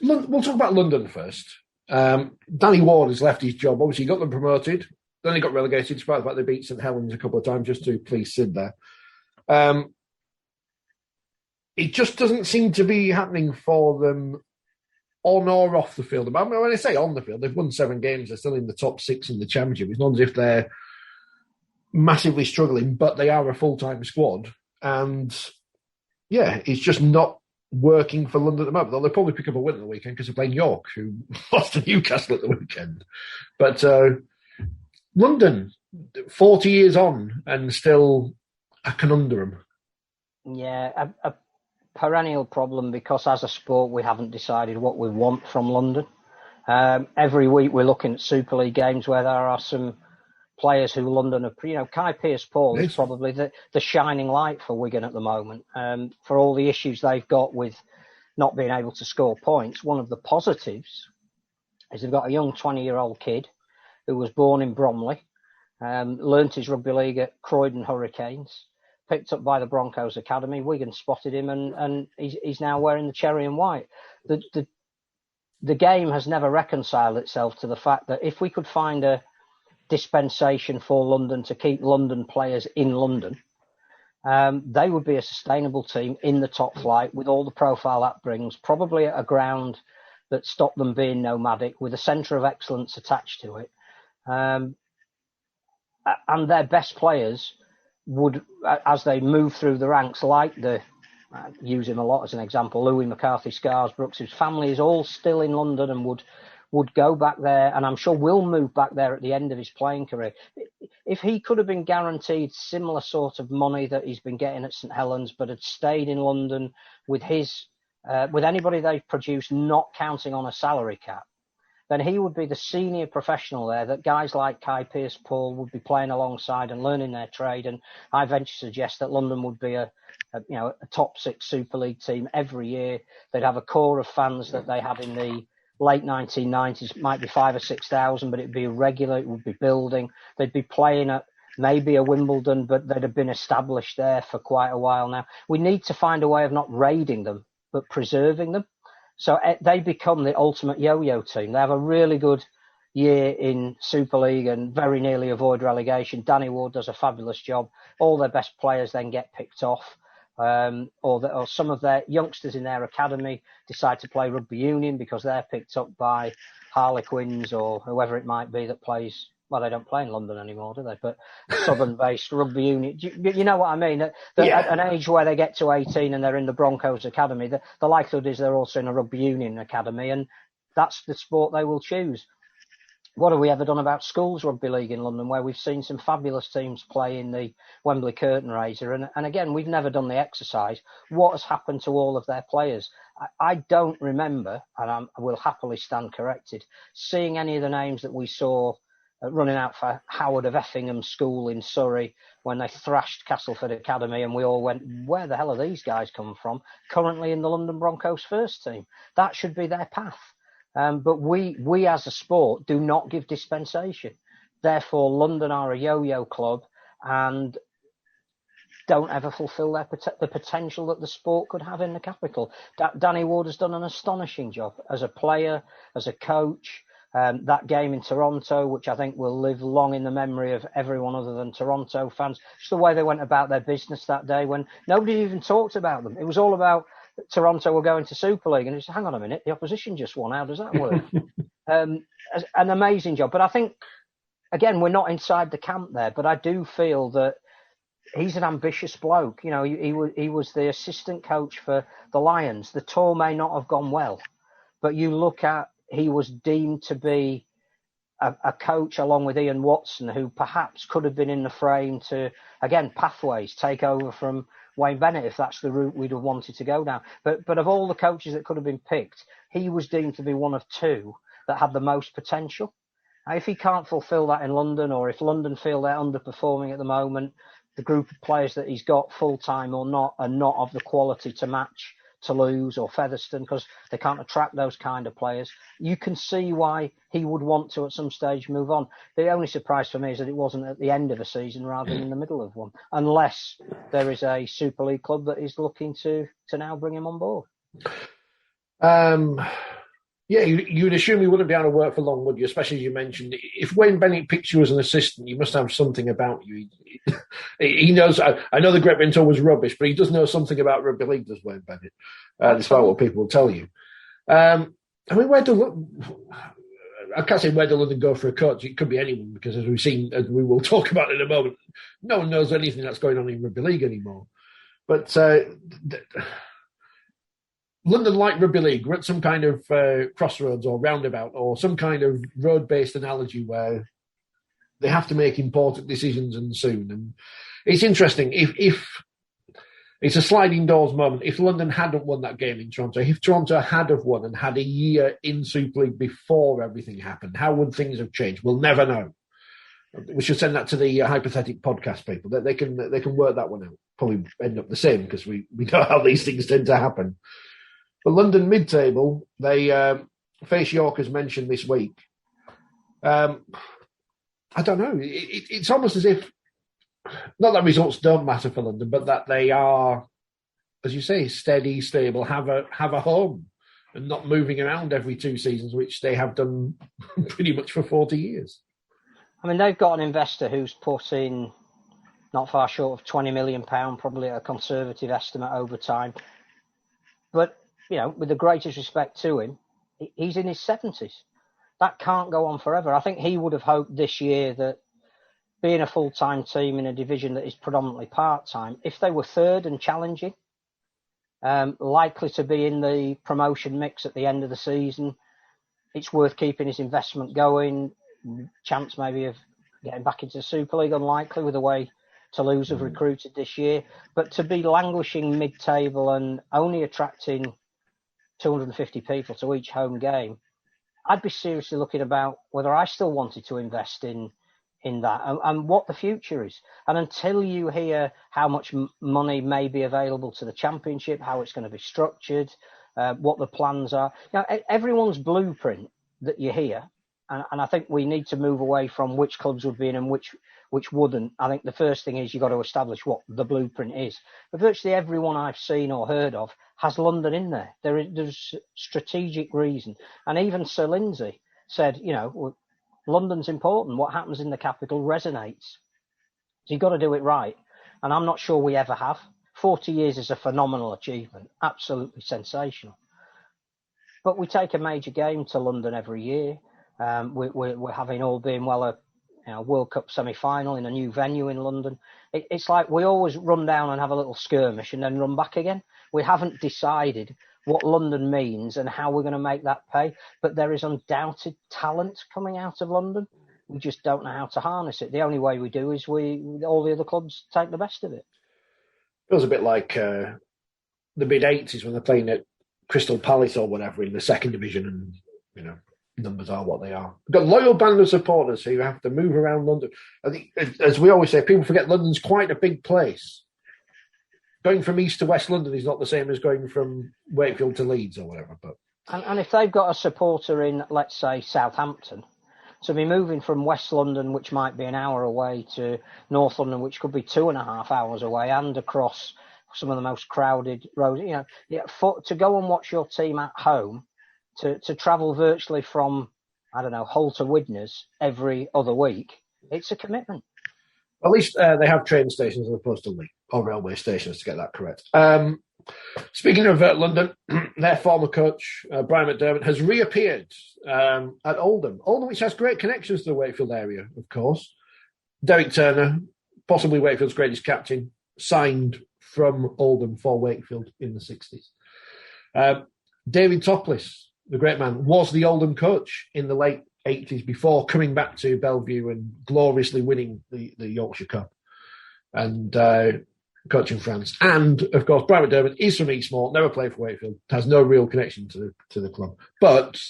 We'll talk about London first. Danny Ward has left his job. Obviously, he got them promoted. Then he got relegated, despite the fact they beat St Helens a couple of times just to please Sid there. It just doesn't seem to be happening for them on or off the field. I mean, when I say on the field, they've won 7 games. They're still in the top 6 in the Championship. It's not as if they're massively struggling, but they are a full-time squad. And yeah, it's just not working for London at the moment. They'll probably pick up a win at the weekend because they're playing York, who lost to Newcastle at the weekend. But London, 40 years on, and still a conundrum. Yeah, a perennial problem because as a sport we haven't decided what we want from London. Every week we're looking at Super League games where there are some players who London are, Kai Pearce-Paul is probably the shining light for Wigan at the moment. For all the issues they've got with not being able to score points, one of the positives is they've got a young 20-year-old kid who was born in Bromley, learnt his rugby league at Croydon Hurricanes, picked up by the Broncos Academy. Wigan spotted him and he's now wearing the cherry and white. The game has never reconciled itself to the fact that if we could find a dispensation for London to keep London players in London, they would be a sustainable team in the top flight with all the profile that brings, probably at a ground that stopped them being nomadic with a centre of excellence attached to it. And their best players would, as they move through the ranks, like use him a lot as an example, Louis McCarthy Scarsbrooks, whose family is all still in London and would go back there, and I'm sure will move back there at the end of his playing career. If he could have been guaranteed similar sort of money that he's been getting at St Helens, but had stayed in London with with anybody they've produced, not counting on a salary cap, then he would be the senior professional there that guys like Kai Pearce-Paul would be playing alongside and learning their trade. And I venture to suggest that London would be a top 6 Super League team every year. They'd have a core of fans that they had in the late 1990s, might be 5,000 or 6,000, but it'd be regular, it would be building. They'd be playing at maybe a Wimbledon, but they'd have been established there for quite a while now. We need to find a way of not raiding them, but preserving them. So they become the ultimate yo-yo team. They have a really good year in Super League and very nearly avoid relegation. Danny Ward does a fabulous job. All their best players then get picked off. Or some of their youngsters in their academy decide to play rugby union because they're picked up by Harlequins or whoever it might be that plays. Well, they don't play in London anymore, do they? But southern-based rugby union. You know what I mean? At an age where they get to 18 and they're in the Broncos Academy, the likelihood is they're also in a rugby union academy, and that's the sport they will choose. What have we ever done about schools rugby league in London, where we've seen some fabulous teams play in the Wembley curtain raiser? And again, we've never done the exercise. What has happened to all of their players? I don't remember, and I will happily stand corrected, seeing any of the names that we saw running out for Howard of Effingham School in Surrey when they thrashed Castleford Academy, and we all went, where the hell are these guys come from? Currently in the London Broncos first team. That should be their path. But we as a sport do not give dispensation. Therefore, London are a yo-yo club and don't ever fulfil the potential that the sport could have in the capital. Danny Ward has done an astonishing job as a player, as a coach. That game in Toronto, which I think will live long in the memory of everyone other than Toronto fans, just the way they went about their business that day when nobody even talked about them. It was all about Toronto were going to Super League, and it's hang on a minute, the opposition just won. How does that work? An amazing job. But I think, again, we're not inside the camp there, but I do feel that he's an ambitious bloke. You know, he was the assistant coach for the Lions. The tour may not have gone well, but you look at, he was deemed to be a coach along with Ian Watson who perhaps could have been in the frame to, again, pathways, take over from Wayne Bennett if that's the route we'd have wanted to go down. But of all the coaches that could have been picked, he was deemed to be one of two that had the most potential. Now, if he can't fulfil that in London, or if London feel they're underperforming at the moment, the group of players that he's got, full-time or not, are not of the quality to match Toulouse or Featherstone, because they can't attract those kind of players. You can see why he would want to at some stage move on. The only surprise for me is that it wasn't at the end of a season rather than in the middle of one, unless there is a Super League club that is looking to now bring him on board. Yeah, you'd assume he wouldn't be able to work for long, would you? Especially as you mentioned, if Wayne Bennett picks you as an assistant, you must have something about you. He knows. I know the Great Britain tour was rubbish, but he does know something about rugby league, does Wayne Bennett? Despite what people will tell you. I mean, I can't say where do London go for a coach. It could be anyone, because as we've seen, as we will talk about in a moment, no one knows anything that's going on in rugby league anymore. But London, like rugby league, we're at some kind of crossroads or roundabout or some kind of road-based analogy where they have to make important decisions and soon. And it's interesting, if it's a sliding doors moment, if London hadn't won that game in Toronto, if Toronto had have won and had a year in Super League before everything happened, how would things have changed? We'll never know. We should send that to the hypothetical podcast people. They can work that one out. Probably end up the same, because we know how these things tend to happen. But London mid-table, they face York, as mentioned this week. I don't know. It's almost as if, not that results don't matter for London, but that they are, as you say, steady, stable, have a home, and not moving around every 2 seasons, which they have done pretty much for 40 years. I mean, they've got an investor who's put in not far short of £20 million, probably a conservative estimate over time. But you know, with the greatest respect to him, he's in his 70s. That can't go on forever. I think he would have hoped this year that being a full-time team in a division that is predominantly part-time, if they were third and challenging, likely to be in the promotion mix at the end of the season, it's worth keeping his investment going. Chance maybe of getting back into the Super League, unlikely with the way Toulouse have recruited this year. But to be languishing mid-table and only attracting 250 people to each home game, I'd be seriously looking about whether I still wanted to invest in that and what the future is. And until you hear how much money may be available to the Championship, how it's going to be structured, what the plans are, you know, everyone's blueprint that you hear, and I think we need to move away from which clubs would be in and which wouldn't. I think the first thing is you've got to establish what the blueprint is. But virtually everyone I've seen or heard of has London in there. There's strategic reason. And even Sir Lindsay said, you know, London's important. What happens in the capital resonates. So you've got to do it right. And I'm not sure we ever have. 40 years is a phenomenal achievement. Absolutely sensational. But we take a major game to London every year. We're having, all being well, a World Cup semi-final in a new venue in London. It's like we always run down and have a little skirmish and then run back again. We haven't decided what London means and how we're going to make that pay. But there is undoubted talent coming out of London. We just don't know how to harness it. The only way we do is all the other clubs take the best of it. Feels a bit like the mid-80s when they're playing at Crystal Palace or whatever in the second division, and you know, numbers are what they are. We've got a loyal band of supporters who have to move around London. I think, as we always say, people forget London's quite a big place. Going from east to west London is not the same as going from Wakefield to Leeds or whatever. But and if they've got a supporter in, let's say, Southampton, to be moving from West London, which might be an hour away, to North London, which could be 2.5 hours away, and across some of the most crowded roads, to go and watch your team at home, to travel virtually from, I don't know, Hull to Widnes every other week, it's a commitment. At least they have train stations as opposed to or railway stations, to get that correct. Speaking of London, their former coach, Brian McDermott, has reappeared at Oldham. Oldham, which has great connections to the Wakefield area, of course. Derek Turner, possibly Wakefield's greatest captain, signed from Oldham for Wakefield in the 60s. David Topless, the great man, was the Oldham coach in the late 80s before coming back to Bellevue and gloriously winning the Yorkshire Cup and coaching France. And, of course, Brian McDermott is from Eastmoor, never played for Wakefield, has no real connection to the club. But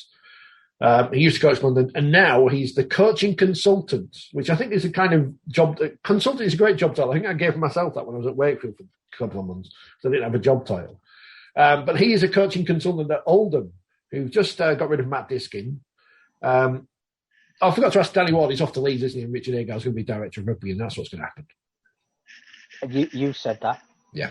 he used to coach London, and now he's the coaching consultant, which I think is a kind of job. Consultant is a great job title. I think I gave myself that when I was at Wakefield for a couple of months, so I didn't have a job title. But he is a coaching consultant at Oldham, who just got rid of Matt Diskin. I forgot to ask Danny Ward. He's off to Leeds, isn't he? And Richard Agar's going to be director of rugby, and that's what's going to happen. You said that. Yeah.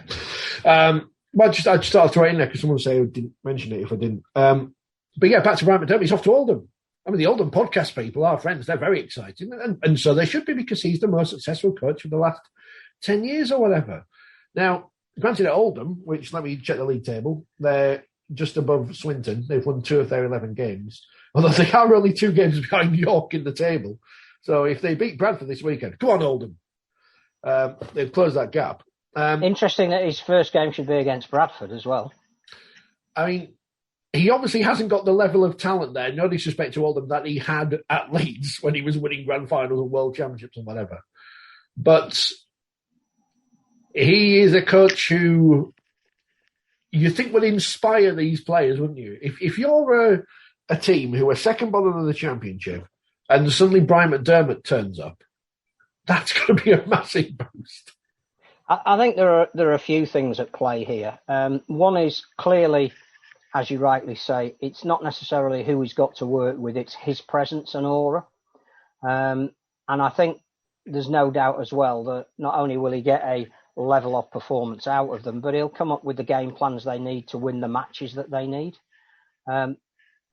Well, I just thought I'd throw it in there because someone say I didn't mention it if I didn't. But yeah, back to Brian McDermott. He's off to Oldham. I mean, the Oldham podcast people, our friends, they're very excited. And so they should be, because he's the most successful coach of the last 10 years or whatever. Now, granted at Oldham, which, let me check the league table, they're just above Swinton. They've won 2 of their 11 games, although they are only 2 games behind York in the table. So if they beat Bradford this weekend, come on, Oldham. They've closed that gap. Interesting that his first game should be against Bradford as well. I mean, he obviously hasn't got the level of talent there, no disrespect to Oldham, that he had at Leeds when he was winning grand finals and world championships and whatever. But he is a coach who you think would inspire these players, wouldn't you? If you're a team who are second bottom of the championship and suddenly Brian McDermott turns up, that's going to be a massive boost. I think there are a few things at play here. One is clearly, as you rightly say, it's not necessarily who he's got to work with, it's his presence and aura. And I think there's no doubt as well that not only will he get a level of performance out of them, but he'll come up with the game plans they need to win the matches that they need.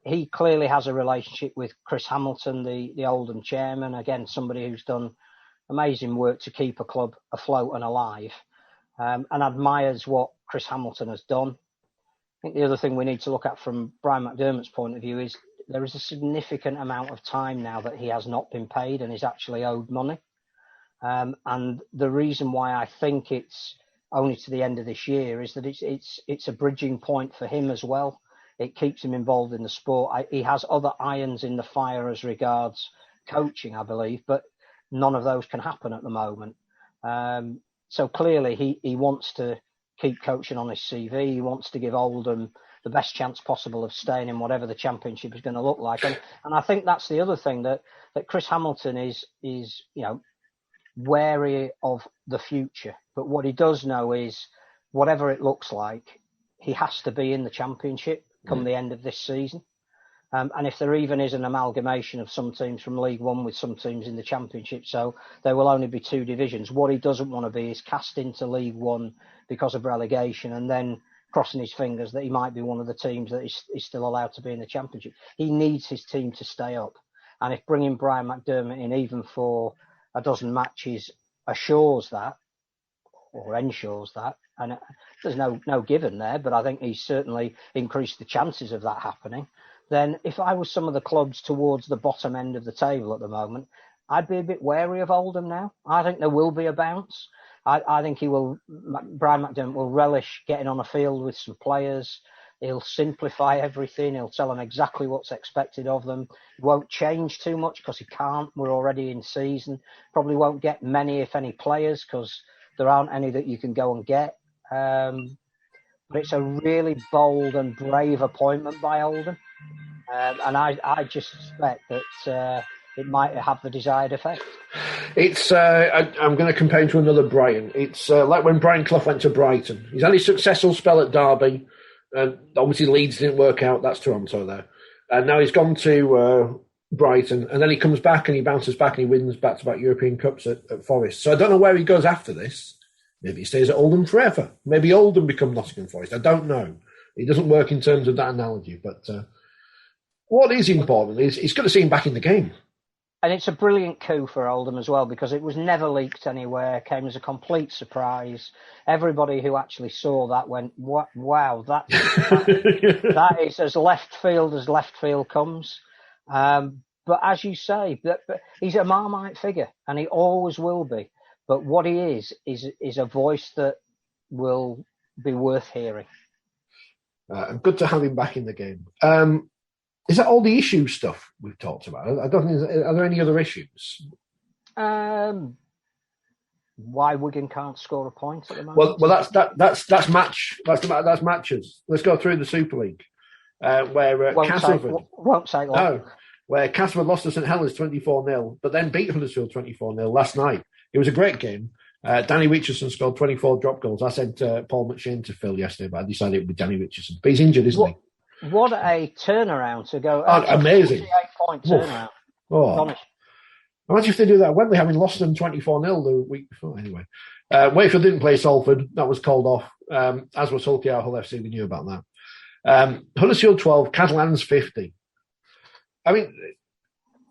He clearly has a relationship with Chris Hamilton, the Oldham chairman, again, somebody who's done amazing work to keep a club afloat and alive, and admires what Chris Hamilton has done. I think the other thing we need to look at from Brian McDermott's point of view is there is a significant amount of time now that he has not been paid and is actually owed money. And the reason why I think it's only to the end of this year is that it's a bridging point for him as well. It keeps him involved in the sport. He has other irons in the fire as regards coaching, I believe, but none of those can happen at the moment. So clearly he wants to keep coaching on his CV. He wants to give Oldham the best chance possible of staying in whatever the championship is going to look like. And I think that's the other thing, that Chris Hamilton is wary of the future. But what he does know is whatever it looks like, he has to be in the championship come the end of this season. And if there even is an amalgamation of some teams from League One with some teams in the Championship, so there will only be 2 divisions. What he doesn't want to be is cast into League One because of relegation and then crossing his fingers that he might be one of the teams that is still allowed to be in the Championship. He needs his team to stay up. And if bringing Brian McDermott in even for a dozen matches assures that, or ensures that, and there's no given there, but I think he's certainly increased the chances of that happening, then if I was some of the clubs towards the bottom end of the table at the moment, I'd be a bit wary of Oldham now. I think there will be a bounce. I think Brian McDermott will relish getting on a field with some players. He'll simplify everything. He'll tell them exactly what's expected of them. He won't change too much because he can't. We're already in season. Probably won't get many, if any, players because there aren't any that you can go and get. But it's a really bold and brave appointment by Oldham. And I just suspect that it might have the desired effect. It's I'm going to compare him to another Brian. It's like when Brian Clough went to Brighton. He's had his successful spell at Derby. Obviously, Leeds didn't work out. That's Toronto there. And now he's gone to Brighton. And then he comes back and he bounces back and he wins back-to-back European Cups at Forest. So I don't know where he goes after this. Maybe he stays at Oldham forever. Maybe Oldham become Nottingham Forest. I don't know. It doesn't work in terms of that analogy. But what is important is he's got to see him back in the game. And it's a brilliant coup for Oldham as well, because it was never leaked anywhere, came as a complete surprise. Everybody who actually saw that went, wow, that is as left field comes. But as you say, but he's a Marmite figure, and he always will be. But what he is a voice that will be worth hearing. Good to have him back in the game. Is that all the issue stuff we've talked about? I don't think. Are there any other issues? Why Wigan can't score a point at the moment? Well, that's matches. Let's go through the Super League, where Castleford won't take long. No, where Castleford lost to St Helens 24-0, but then beat Huddersfield 24-0 last night. It was a great game. Danny Richardson scored 24 drop goals. I said Paul McShane to Phil yesterday, but I decided it would be Danny Richardson. But he's injured, isn't he? What a turnaround to go! Amazing, 48-point turnaround. Oh. Imagine if they do that at Wembley, having lost them 24-0 the week before. Anyway, Wakefield didn't play Salford. That was called off, as was Hull FC. We knew about that. Huddersfield 12, Catalans 50. I mean,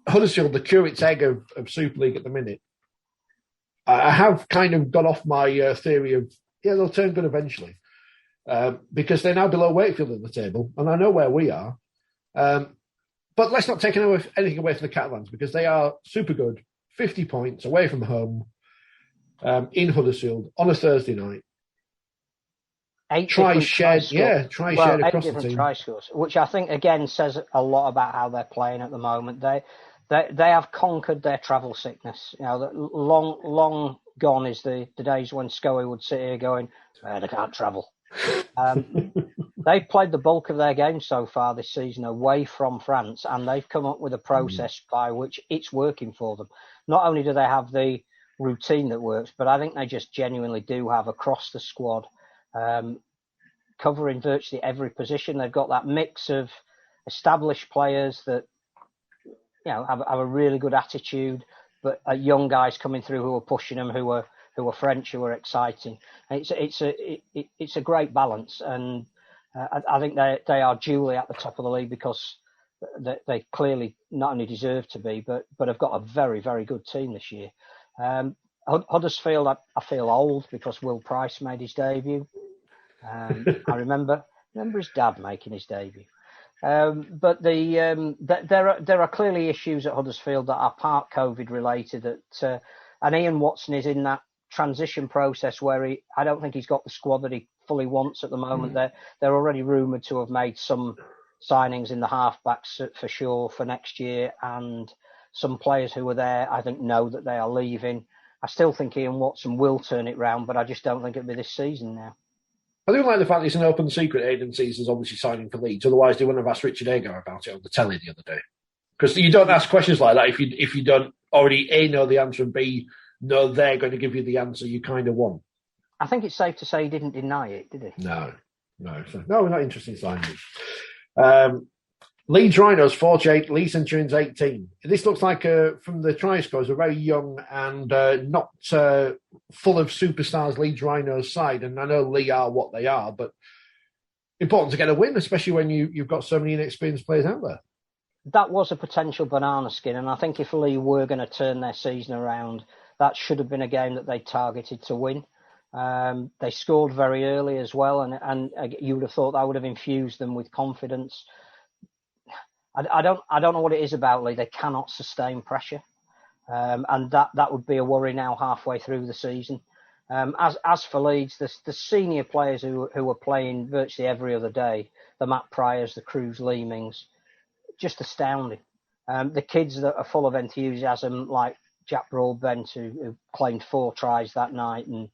Huddersfield, the curate's egg of Super League at the minute. I have kind of got off my theory of, they'll turn good eventually, because they're now below Wakefield at the table, and I know where we are. But let's not take anything away from the Catalans, because they are super good. 50 points away from home in Huddersfield on a Thursday night. 8 tries shared across the team. Try scores, which I think again says a lot about how they're playing at the moment. They have conquered their travel sickness. You know, long gone is the days when Scully would sit here going, they can't travel. They've played the bulk of their games so far this season away from France, and they've come up with a process by which it's working for them. Not only do they have the routine that works, but I think they just genuinely do have across the squad, covering virtually every position. They've got that mix of established players that have a really good attitude, but young guys coming through who are pushing them, who are French, who are exciting. It's a great balance, and I think they are duly at the top of the league because they clearly not only deserve to be, but have got a very, very good team this year. Huddersfield, I feel old because Will Price made his debut. I remember his dad making his debut. But there are clearly issues at Huddersfield that are part COVID related. And Ian Watson is in that transition process where I don't think he's got the squad that he fully wants at the moment. They're already rumoured to have made some signings in the halfbacks for sure for next year, and some players who were there I think know that they are leaving. I still think Ian Watson will turn it round, but I just don't think it'll be this season now. I do like the fact that it's an open secret agencies is obviously signing for Leeds. Otherwise, they wouldn't have asked Richard Agar about it on the telly the other day. Because you don't ask questions like that if you don't already A, know the answer, and B, know they're going to give you the answer you kind of want. I think it's safe to say he didn't deny it, did he? No, we're not interested in signings. Leeds Rhinos 48, Leeds Centurions 18. This looks like, from the try scores, a very young and not full of superstars Leeds Rhinos side. And I know Lee are what they are, but important to get a win, especially when you've got so many inexperienced players out there. That was a potential banana skin, and I think if Lee were going to turn their season around, that should have been a game that they targeted to win. They scored very early as well, and you would have thought that would have infused them with confidence. I don't know what it is about Lee. They cannot sustain pressure, and that would be a worry now halfway through the season. As for Leeds, the senior players who are playing virtually every other day, the Matt Pryors, the Cruz Leemings, just astounding. The kids that are full of enthusiasm, like Jack Broadbent, who claimed 4 tries that night, and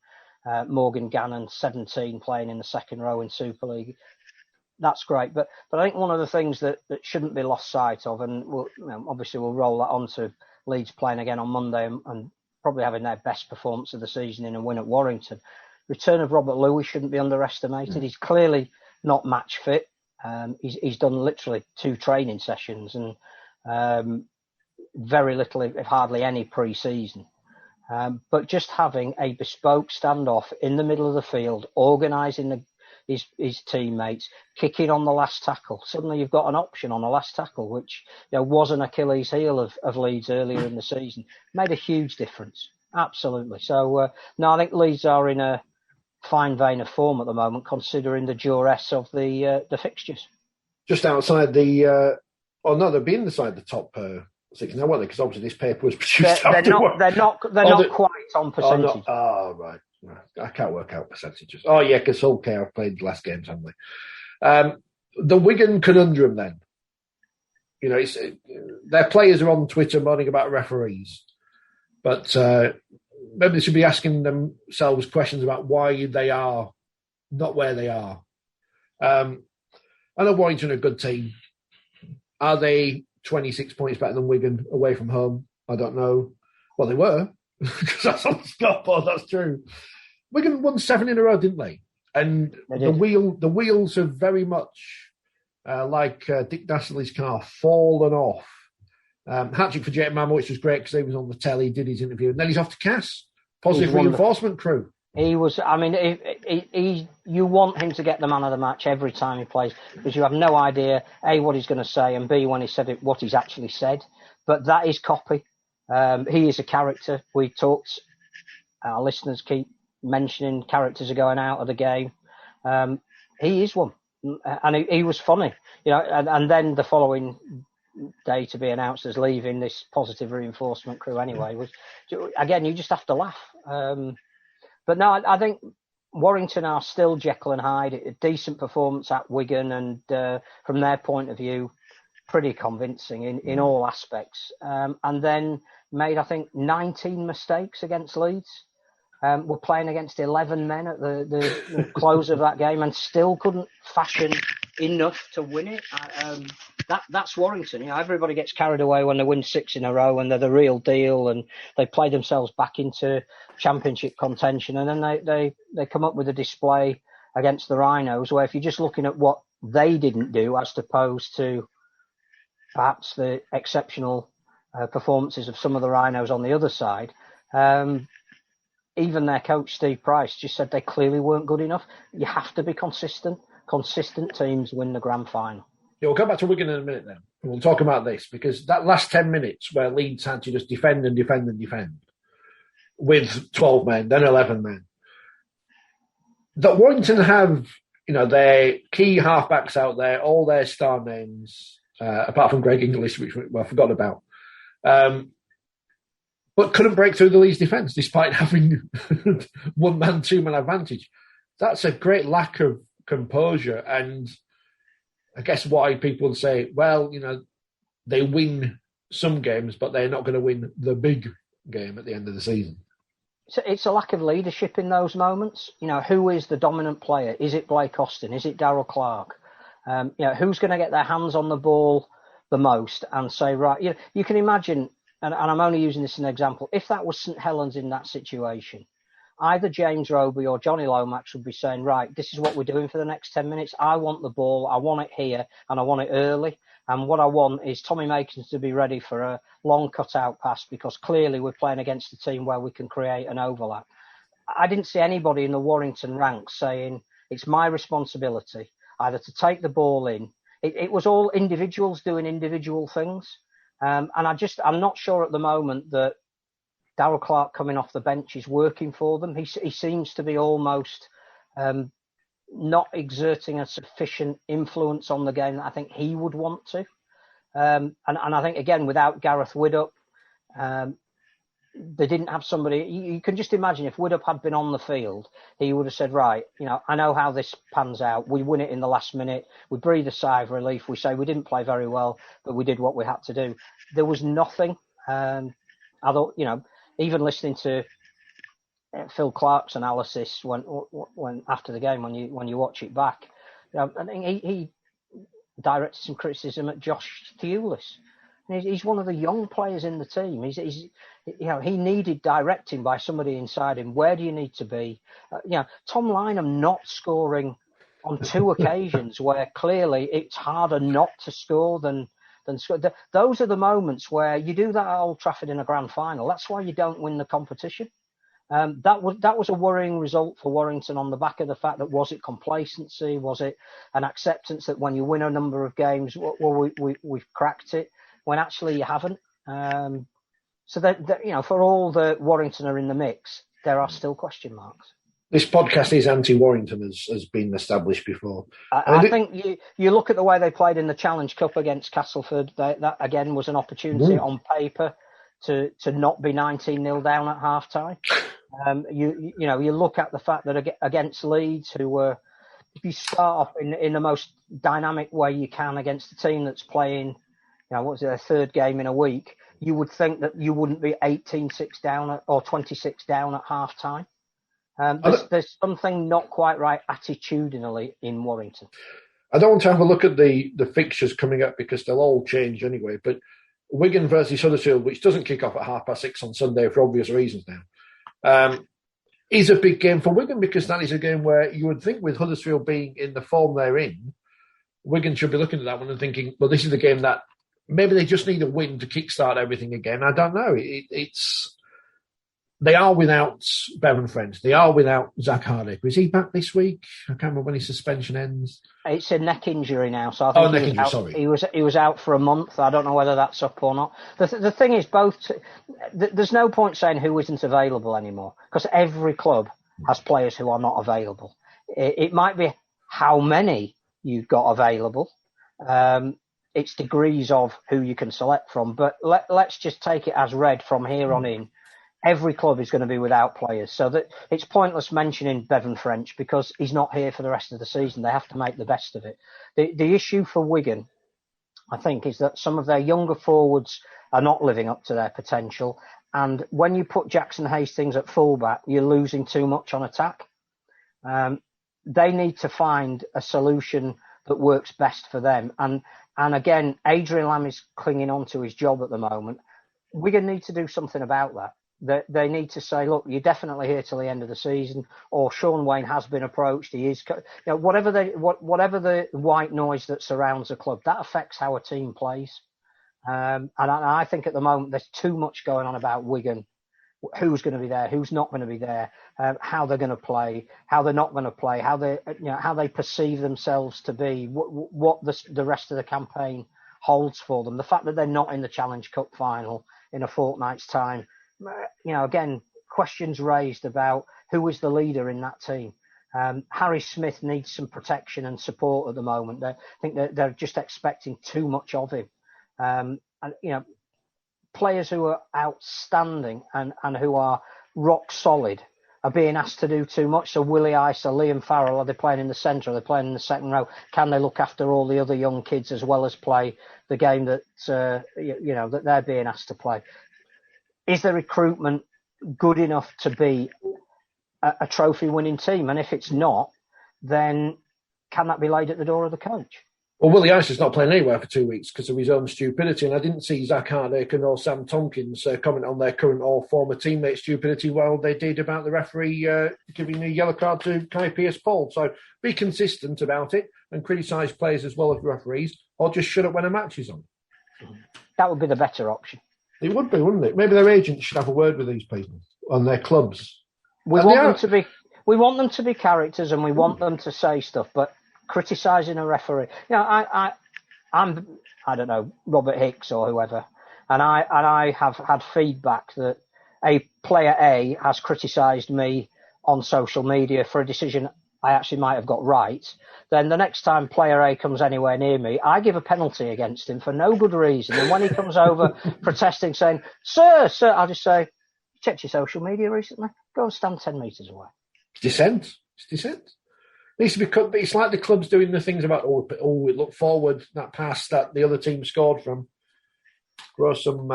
Morgan Gannon, 17, playing in the second row in Super League. That's great. But I think one of the things that shouldn't be lost sight of, and obviously we'll roll that on to Leeds playing again on Monday and probably having their best performance of the season in a win at Warrington. Return of Robert Lewis shouldn't be underestimated. He's clearly not match fit. He's done literally 2 training sessions and very little, if hardly any, pre-season. But just having a bespoke standoff in the middle of the field, organising his teammates, kicking on the last tackle. Suddenly you've got an option on the last tackle, which was an Achilles heel of Leeds earlier in the season. Made a huge difference. Absolutely. So, I think Leeds are in a fine vein of form at the moment, considering the duress of the fixtures. Just outside the... they'll be inside the top 6 now, won't they? Because obviously this paper was produced afterwards. They're not quite on percentage. Right. I can't work out percentages. Oh, yeah, because Hull have played the last games, haven't they? The Wigan conundrum, then. their players are on Twitter moaning about referees, but maybe they should be asking themselves questions about why they are not where they are. I know Warrington are a good team. Are they 26 points better than Wigan away from home? I don't know. Well, they were, because that's on the scoreboard, that's true. Wigan won 7 in a row, didn't they? And the wheels have very much, like Dick Dastardly's car, fallen off. Hat-trick for Jake Mamma, which was great because he was on the telly, did his interview, and then he's off to Cass. Positive reinforcement crew. He was, you want him to get the man of the match every time he plays, because you have no idea, A, what he's going to say, and B, when he said it, what he's actually said. But that is copy. He is a character. We talked, our listeners keep mentioning characters are going out of the game. He is one. And he was funny. And then the following day to be announced as leaving this positive reinforcement crew anyway was, again, you just have to laugh. But no, I think Warrington are still Jekyll and Hyde. A decent performance at Wigan, and from their point of view, pretty convincing in all aspects. And then made, I think, 19 mistakes against Leeds. We're playing against 11 men at the close of that game and still couldn't fashion enough to win it. That's Warrington. Everybody gets carried away when they win 6 in a row and they're the real deal and they play themselves back into championship contention, and then they come up with a display against the Rhinos where, if you're just looking at what they didn't do as opposed to perhaps the exceptional performances of some of the Rhinos on the other side, even their coach, Steve Price, just said they clearly weren't good enough. You have to be consistent. Consistent teams win the grand final. Yeah, we'll come back to Wigan in a minute then. We'll talk about this, because that last 10 minutes where Leeds had to just defend and defend and defend with 12 men, then 11 men. That Warrington have, their key halfbacks out there, all their star names, apart from Greg Inglis, which I forgot about. But couldn't break through the Leeds defence despite having 1-man, 2-man advantage. That's a great lack of composure, and I guess why people say, well, they win some games, but they're not going to win the big game at the end of the season. So it's a lack of leadership in those moments. Who is the dominant player? Is it Blake Austin? Is it Darrell Clark? Who's going to get their hands on the ball the most and say, right, you can imagine, and I'm only using this as an example, if that was St Helens in that situation, either James Roby or Johnny Lomax would be saying, right, this is what we're doing for the next 10 minutes. I want the ball, I want it here, and I want it early. And what I want is Tommy Makins to be ready for a long cut-out pass, because clearly we're playing against a team where we can create an overlap. I didn't see anybody in the Warrington ranks saying, it's my responsibility either to take the ball in. It was all individuals doing individual things. And I'm not sure at the moment that Darrell Clark coming off the bench is working for them. He seems to be almost not exerting a sufficient influence on the game that I think he would want to. And I think, again, without Gareth Widdop, they didn't have somebody. You can just imagine if Widdop had been on the field, he would have said, right, I know how this pans out. We win it in the last minute. We breathe a sigh of relief. We say we didn't play very well, but we did what we had to do. There was nothing. I thought, even listening to Phil Clark's analysis when after the game, when you watch it back, I think he directed some criticism at Josh Thewlis. He's one of the young players in the team. He needed directing by somebody inside him. Where do you need to be? Tom Lynham not scoring on 2 occasions where clearly it's harder not to score than score. Those are the moments where you do that at Old Trafford in a grand final. That's why you don't win the competition. That was a worrying result for Warrington on the back of the fact that, was it complacency? Was it an acceptance that when you win a number of games, we've cracked it, when actually you haven't? So that for all that Warrington are in the mix, there are still question marks. This podcast is anti-Warrington, has been established before. I think you look at the way they played in the Challenge Cup against Castleford. That again was an opportunity on paper to not be 19-0 down at half time. You look at the fact that against Leeds, who were, if you start off in the most dynamic way you can against a team that's playing what's their third game in a week, you would think that you wouldn't be 18-6 down or 26 down at half time. There's something not quite right attitudinally in Warrington. I don't want to have a look at the fixtures coming up because they'll all change anyway, but Wigan versus Huddersfield, which doesn't kick off at 6:30 on Sunday for obvious reasons now, is a big game for Wigan because that is a game where you would think with Huddersfield being in the form they're in, Wigan should be looking at that one and thinking, well, this is the game that maybe they just need a win to kickstart everything again. I don't know. They are without Bevan French. They are without Zach Hardick. Is he back this week? I can't remember when his suspension ends. It's a neck injury now, so I think he was out for a month. I don't know whether that's up or not. The thing is, there's no point saying who isn't available anymore because every club has players who are not available. It might be how many you've got available. It's degrees of who you can select from, but let's just take it as read from here on in. Every club is going to be without players, so that it's pointless mentioning Bevan French because he's not here for the rest of the season. They have to make the best of it. The issue for Wigan, I think, is that some of their younger forwards are not living up to their potential, and when you put Jackson Hastings at fullback, you're losing too much on attack. They need to find a solution that works best for them, and again, Adrian Lamb is clinging on to his job at the moment. Wigan need to do something about that. They need to say, look, you're definitely here till the end of the season, or Sean Wayne has been approached. He is, whatever the white noise that surrounds the club, that affects how a team plays. And I think at the moment there's too much going on about Wigan. Who's going to be there? Who's not going to be there? How they're going to play? How they're not going to play? How they perceive themselves to be? What the rest of the campaign holds for them? The fact that they're not in the Challenge Cup final in a fortnight's time. Again, questions raised about who is the leader in that team. Harry Smith needs some protection and support at the moment. I think they're just expecting too much of him. Players who are outstanding and who are rock solid are being asked to do too much. So Willie Isa, Liam Farrell, are they playing in the centre? Are they playing in the second row? Can they look after all the other young kids as well as play the game that that they're being asked to play? Is the recruitment good enough to be a trophy-winning team? And if it's not, then can that be laid at the door of the coach? Well, Willie Ice is not playing anywhere for 2 weeks because of his own stupidity, and I didn't see Zach Hardick or Sam Tompkins comment on their current or former teammate stupidity while they did about the referee giving a yellow card to Kai Pearce-Paul. So be consistent about it and criticise players as well as referees, or just shut up when a match is on. That would be the better option. It would be, wouldn't it? Maybe their agents should have a word with these people on their clubs. We want them to be characters, and we want them to say stuff. But criticising a referee, I'm I don't know, Robert Hicks or whoever, and I have had feedback that a player A has criticised me on social media for a decision I actually might have got right. Then the next time player A comes anywhere near me, I give a penalty against him for no good reason. And when he comes over protesting, saying, sir, I'll just say, checked your social media recently? Go and stand 10 metres away. It's dissent. It needs to be cut. It's like the clubs doing the things about, we look forward, that pass that the other team scored from. Grow some,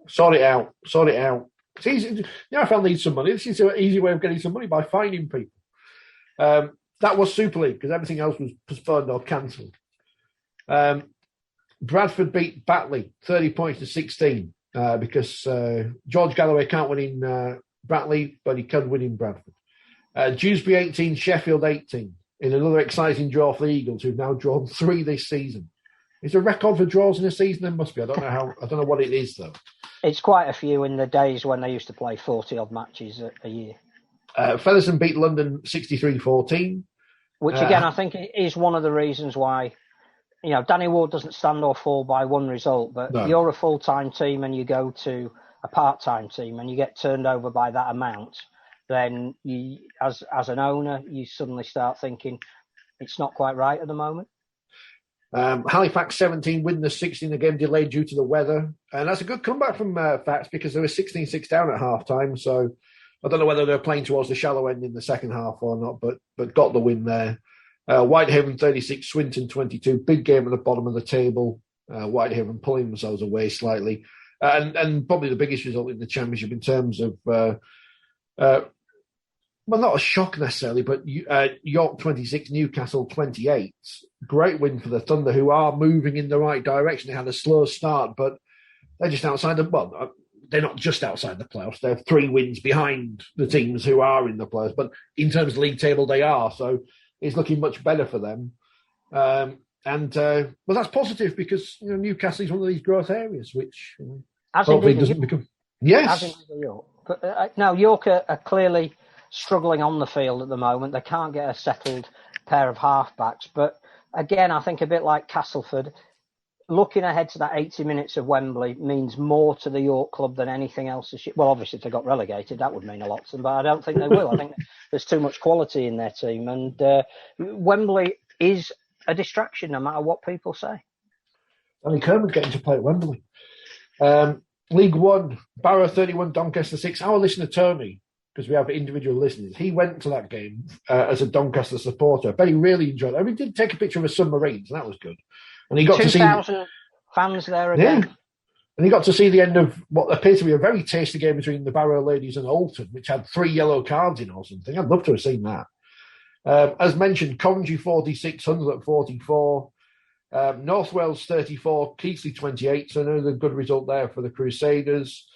sort it out. It's easy. If I need some money, this is an easy way of getting some money by fining people. That was Super League because everything else was postponed or cancelled. Bradford beat Batley 30 points to 16 because George Galloway can't win in Batley, but he can win in Bradford. Dewsbury 18, Sheffield 18 in another exciting draw for the Eagles, who've now drawn 3 this season. Is there a record for draws in a season? There must be. I don't know what it is though. It's quite a few in the days when they used to play 40 odd matches a year. Featherstone beat London 63-14. Which, again, I think is one of the reasons why, Danny Ward doesn't stand or fall by one result, but You're a full-time team and you go to a part-time team and you get turned over by that amount, then you, as an owner, you suddenly start thinking it's not quite right at the moment. Halifax 17, Widnes 16, the game delayed due to the weather. And that's a good comeback from Fax because they were 16-6 down at half-time, so I don't know whether they're playing towards the shallow end in the second half or not, but got the win there. Whitehaven 36, Swinton 22. Big game at the bottom of the table. Whitehaven pulling themselves away slightly. And probably the biggest result in the Championship in terms of, well, not a shock necessarily, but York 26, Newcastle 28. Great win for the Thunder, who are moving in the right direction. They had a slow start, but they're just outside they're not just outside the playoffs. They're 3 wins behind the teams who are in the playoffs. But in terms of league table, they are. So it's looking much better for them. Well, that's positive because Newcastle is one of these growth areas, which hopefully doesn't become. Yes. York. But, now, York are clearly struggling on the field at the moment. They can't get a settled pair of halfbacks. But again, I think a bit like Castleford, looking ahead to that 80 minutes of Wembley means more to the York club than anything else. Well, obviously, if they got relegated, that would mean a lot to them, but I don't think they will. I think there's too much quality in their team. And Wembley is a distraction, no matter what people say. Danny Kerman's getting to play at Wembley. League One, Barrow 31, Doncaster 6. Our listener, Tony, because we have individual listeners, he went to that game as a Doncaster supporter. But he really enjoyed it. I mean, he did take a picture of a submarine, so that was good. And he got 2,000 fans there again. Yeah. And he got to see the end of what appears to be a very tasty game between the Barrow ladies and Oldham, which had 3 yellow cards in or something. I'd love to have seen that. As mentioned, Coventry 46, Hunslet 44, North Wales 34, Keighley 28, so another good result there for the Crusaders.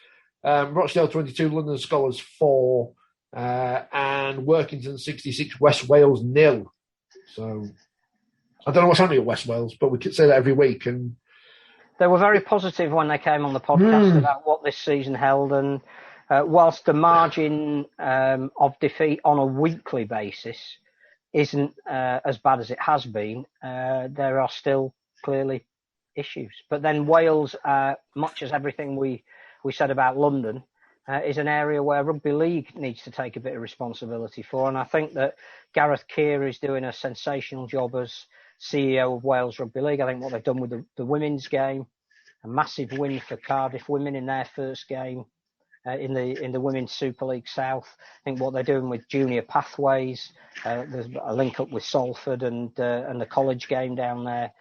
Rochdale 22, London Scholars 4, and Workington 66, West Wales 0. So I don't know what's happening at West Wales, but we could say that every week. And they were very positive when they came on the podcast about what this season held. And whilst the margin of defeat on a weekly basis isn't as bad as it has been, there are still clearly issues. But then Wales, much as everything we said about London, is an area where Rugby League needs to take a bit of responsibility for. And I think that Gareth Keir is doing a sensational job as CEO of Wales Rugby League. I think what they've done with the women's game, a massive win for Cardiff women in their first game in the Women's Super League South. I think what they're doing with junior pathways, there's a link up with Salford and the college game down there.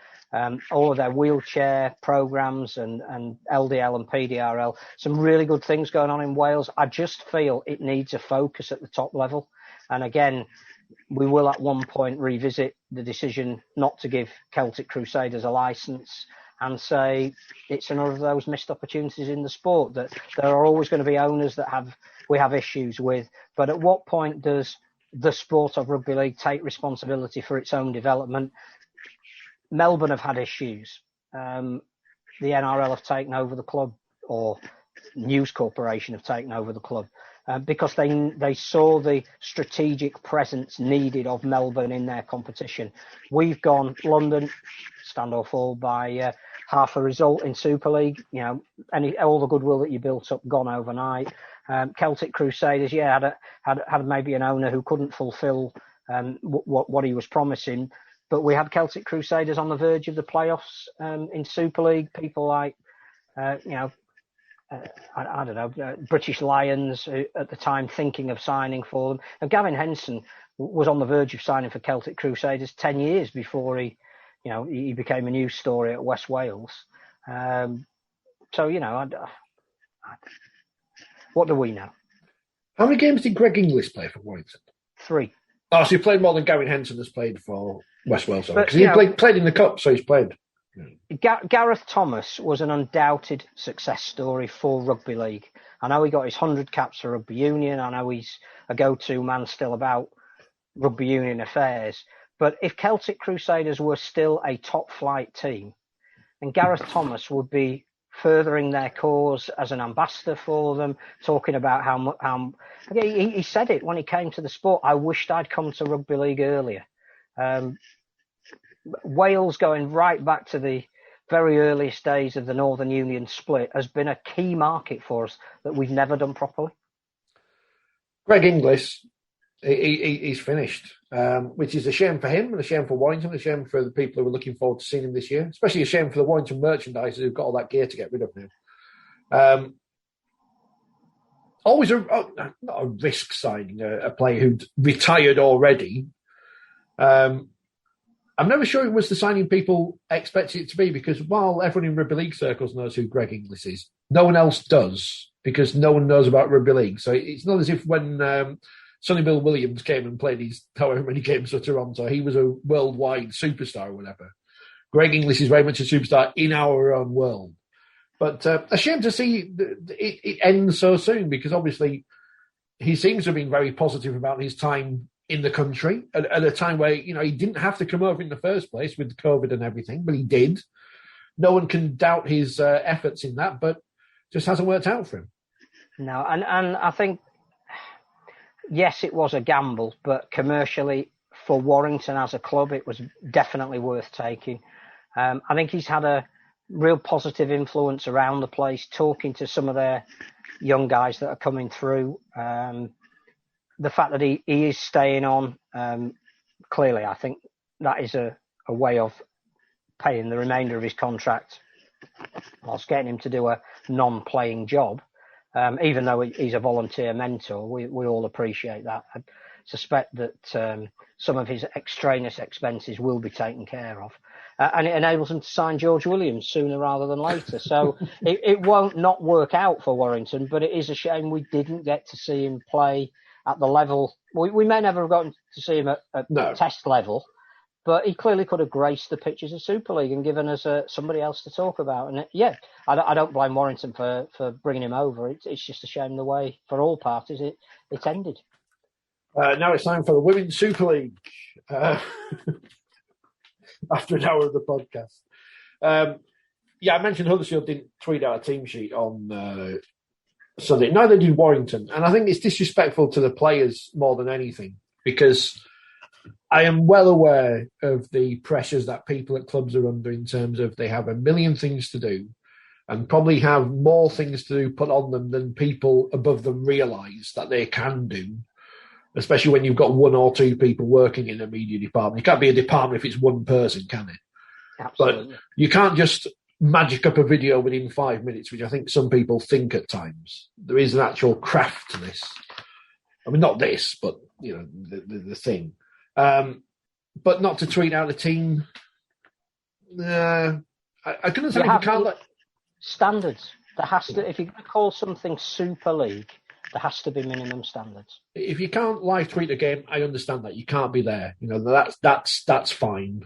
All of their wheelchair programs and LDL and PDRL, some really good things going on in Wales. I just feel it needs a focus at the top level. And again, we will at one point revisit the decision not to give Celtic Crusaders a licence and say it's another of those missed opportunities in the sport, that there are always going to be owners that we have issues with. But at what point does the sport of Rugby League take responsibility for its own development? Melbourne have had issues. The NRL have taken over the club, or News Corporation have taken over the club, because they saw the strategic presence needed of Melbourne in their competition. We've gone London, stand or fall by half a result in Super League. All the goodwill that you built up gone overnight. Celtic Crusaders, had maybe an owner who couldn't fulfil what he was promising. But we had Celtic Crusaders on the verge of the playoffs in Super League. People like, I don't know, British Lions at the time thinking of signing for them. And Gavin Henson was on the verge of signing for Celtic Crusaders 10 years before he became a news story at West Wales. What do we know? How many games did Greg Inglis play for Warrington? 3. Oh, so he played more than Gavin Henson has played for West Wales. Because he played in the Cup, so he's played. Gareth Thomas was an undoubted success story for Rugby League. I know he got his 100 caps for Rugby Union. I know he's a go-to man still about Rugby Union affairs. But if Celtic Crusaders were still a top-flight team, then Gareth Thomas would be furthering their cause as an ambassador for them, talking about how he said it when he came to the sport. I wished I'd come to Rugby League earlier. Wales, going right back to the very earliest days of the Northern Union split, has been a key market for us that we've never done properly. Greg Inglis, he's finished, which is a shame for him and a shame for Warrington, a shame for the people who were looking forward to seeing him this year, especially a shame for the Warrington merchandisers who've got all that gear to get rid of now. Always not a risk signing a player who'd retired already. I'm never sure it was the signing people expected it to be, because while everyone in rugby league circles knows who Greg Inglis is, no one else does, because no one knows about rugby league. So it's not as if when Sonny Bill Williams came and played his however many games for Toronto, he was a worldwide superstar or whatever. Greg Inglis is very much a superstar in our own world. But a shame to see it end so soon, because obviously he seems to have been very positive about his time in the country at a time where, he didn't have to come over in the first place with COVID and everything, but he did. No one can doubt his efforts in that, but just hasn't worked out for him. No, and I think, yes, it was a gamble, but commercially for Warrington as a club, it was definitely worth taking. I think he's had a real positive influence around the place, talking to some of their young guys that are coming through. The fact that he is staying on, clearly, I think that is a way of paying the remainder of his contract whilst getting him to do a non-playing job. Even though he's a volunteer mentor, we all appreciate that. I suspect that some of his extraneous expenses will be taken care of. And it enables him to sign George Williams sooner rather than later. So it won't not work out for Warrington, but it is a shame we didn't get to see him play at the level. We may never have gotten to see him at test level, but he clearly could have graced the pitches of Super League and given us somebody else to talk about. And I don't blame Warrington for bringing him over. It's just a shame the way, for all parties, it ended. Now it's time for the Women's Super League. After an hour of the podcast. I mentioned Huddersfield didn't tweet out a team sheet on Sunday. Neither did Warrington. And I think it's disrespectful to the players more than anything, because I am well aware of the pressures that people at clubs are under in terms of they have a million things to do and probably have more things to do put on them than people above them realise that they can do. Especially when you've got one or two people working in a media department. It can't be a department if it's one person, can it? Absolutely. But you can't just magic up a video within 5 minutes, which I think some people think at times. There is an actual craft to this. I mean, not this, but, the thing. But not to tweet out a team. I couldn't say you can't let... Standards. There has to, if you're going to call something Super League, there has to be minimum standards. If you can't live tweet a game, I understand that. You can't be there. That's fine.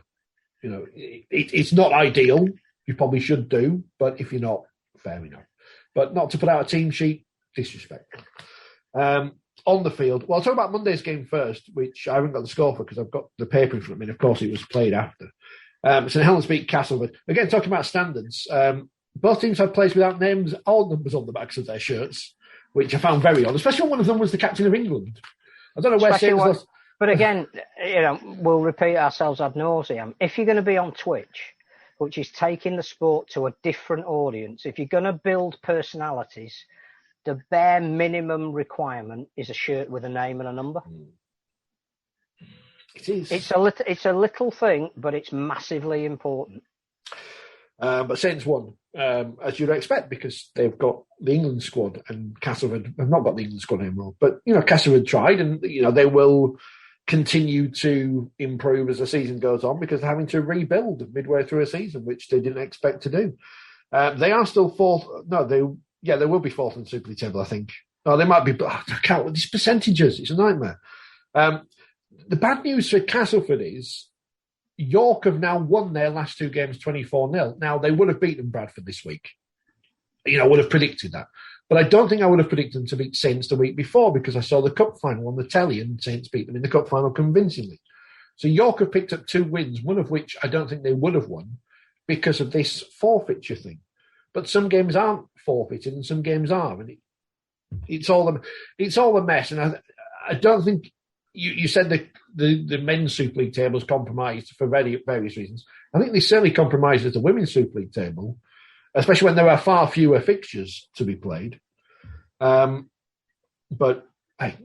It's not ideal. You probably should do, but if you're not, fair enough. But not to put out a team sheet, disrespectful. On the field, well, I'll talk about Monday's game first, which I haven't got the score for because I've got the paper in front of me. And of course, it was played after. So Helens beat Castleford. Again, talking about standards, both teams had players without names or numbers on the backs of their shirts, which I found very odd, especially when one of them was the captain of England. I don't know where but again, we'll repeat ourselves ad nauseum. If you're going to be on Twitch, which is taking the sport to a different audience, if you're going to build personalities, the bare minimum requirement is a shirt with a name and a number. It is. It's a little thing, but it's massively important. But Saints won, as you'd expect, because they've got the England squad, and Castleford have not got the England squad anymore. But, Castleford tried, and, they will continue to improve as the season goes on because they're having to rebuild midway through a season, which they didn't expect to do. They are still fourth. No, they will be fourth in the Super League table, I think. Oh, they might be. I can't with these percentages. It's a nightmare. The bad news for Castleford is York have now won their last two games 24-0. Now, they would have beaten Bradford this week. I would have predicted that. But I don't think I would have predicted them to beat Saints the week before because I saw the cup final on the telly and Saints beat them in the cup final convincingly. So York have picked up 2 wins, one of which I don't think they would have won because of this forfeiture thing. But some games aren't forfeited and some games are. And it's all a mess. And I don't think... You said the men's Super League table is compromised for various reasons. I think they certainly compromised at the women's Super League table, especially when there are far fewer fixtures to be played. But hey,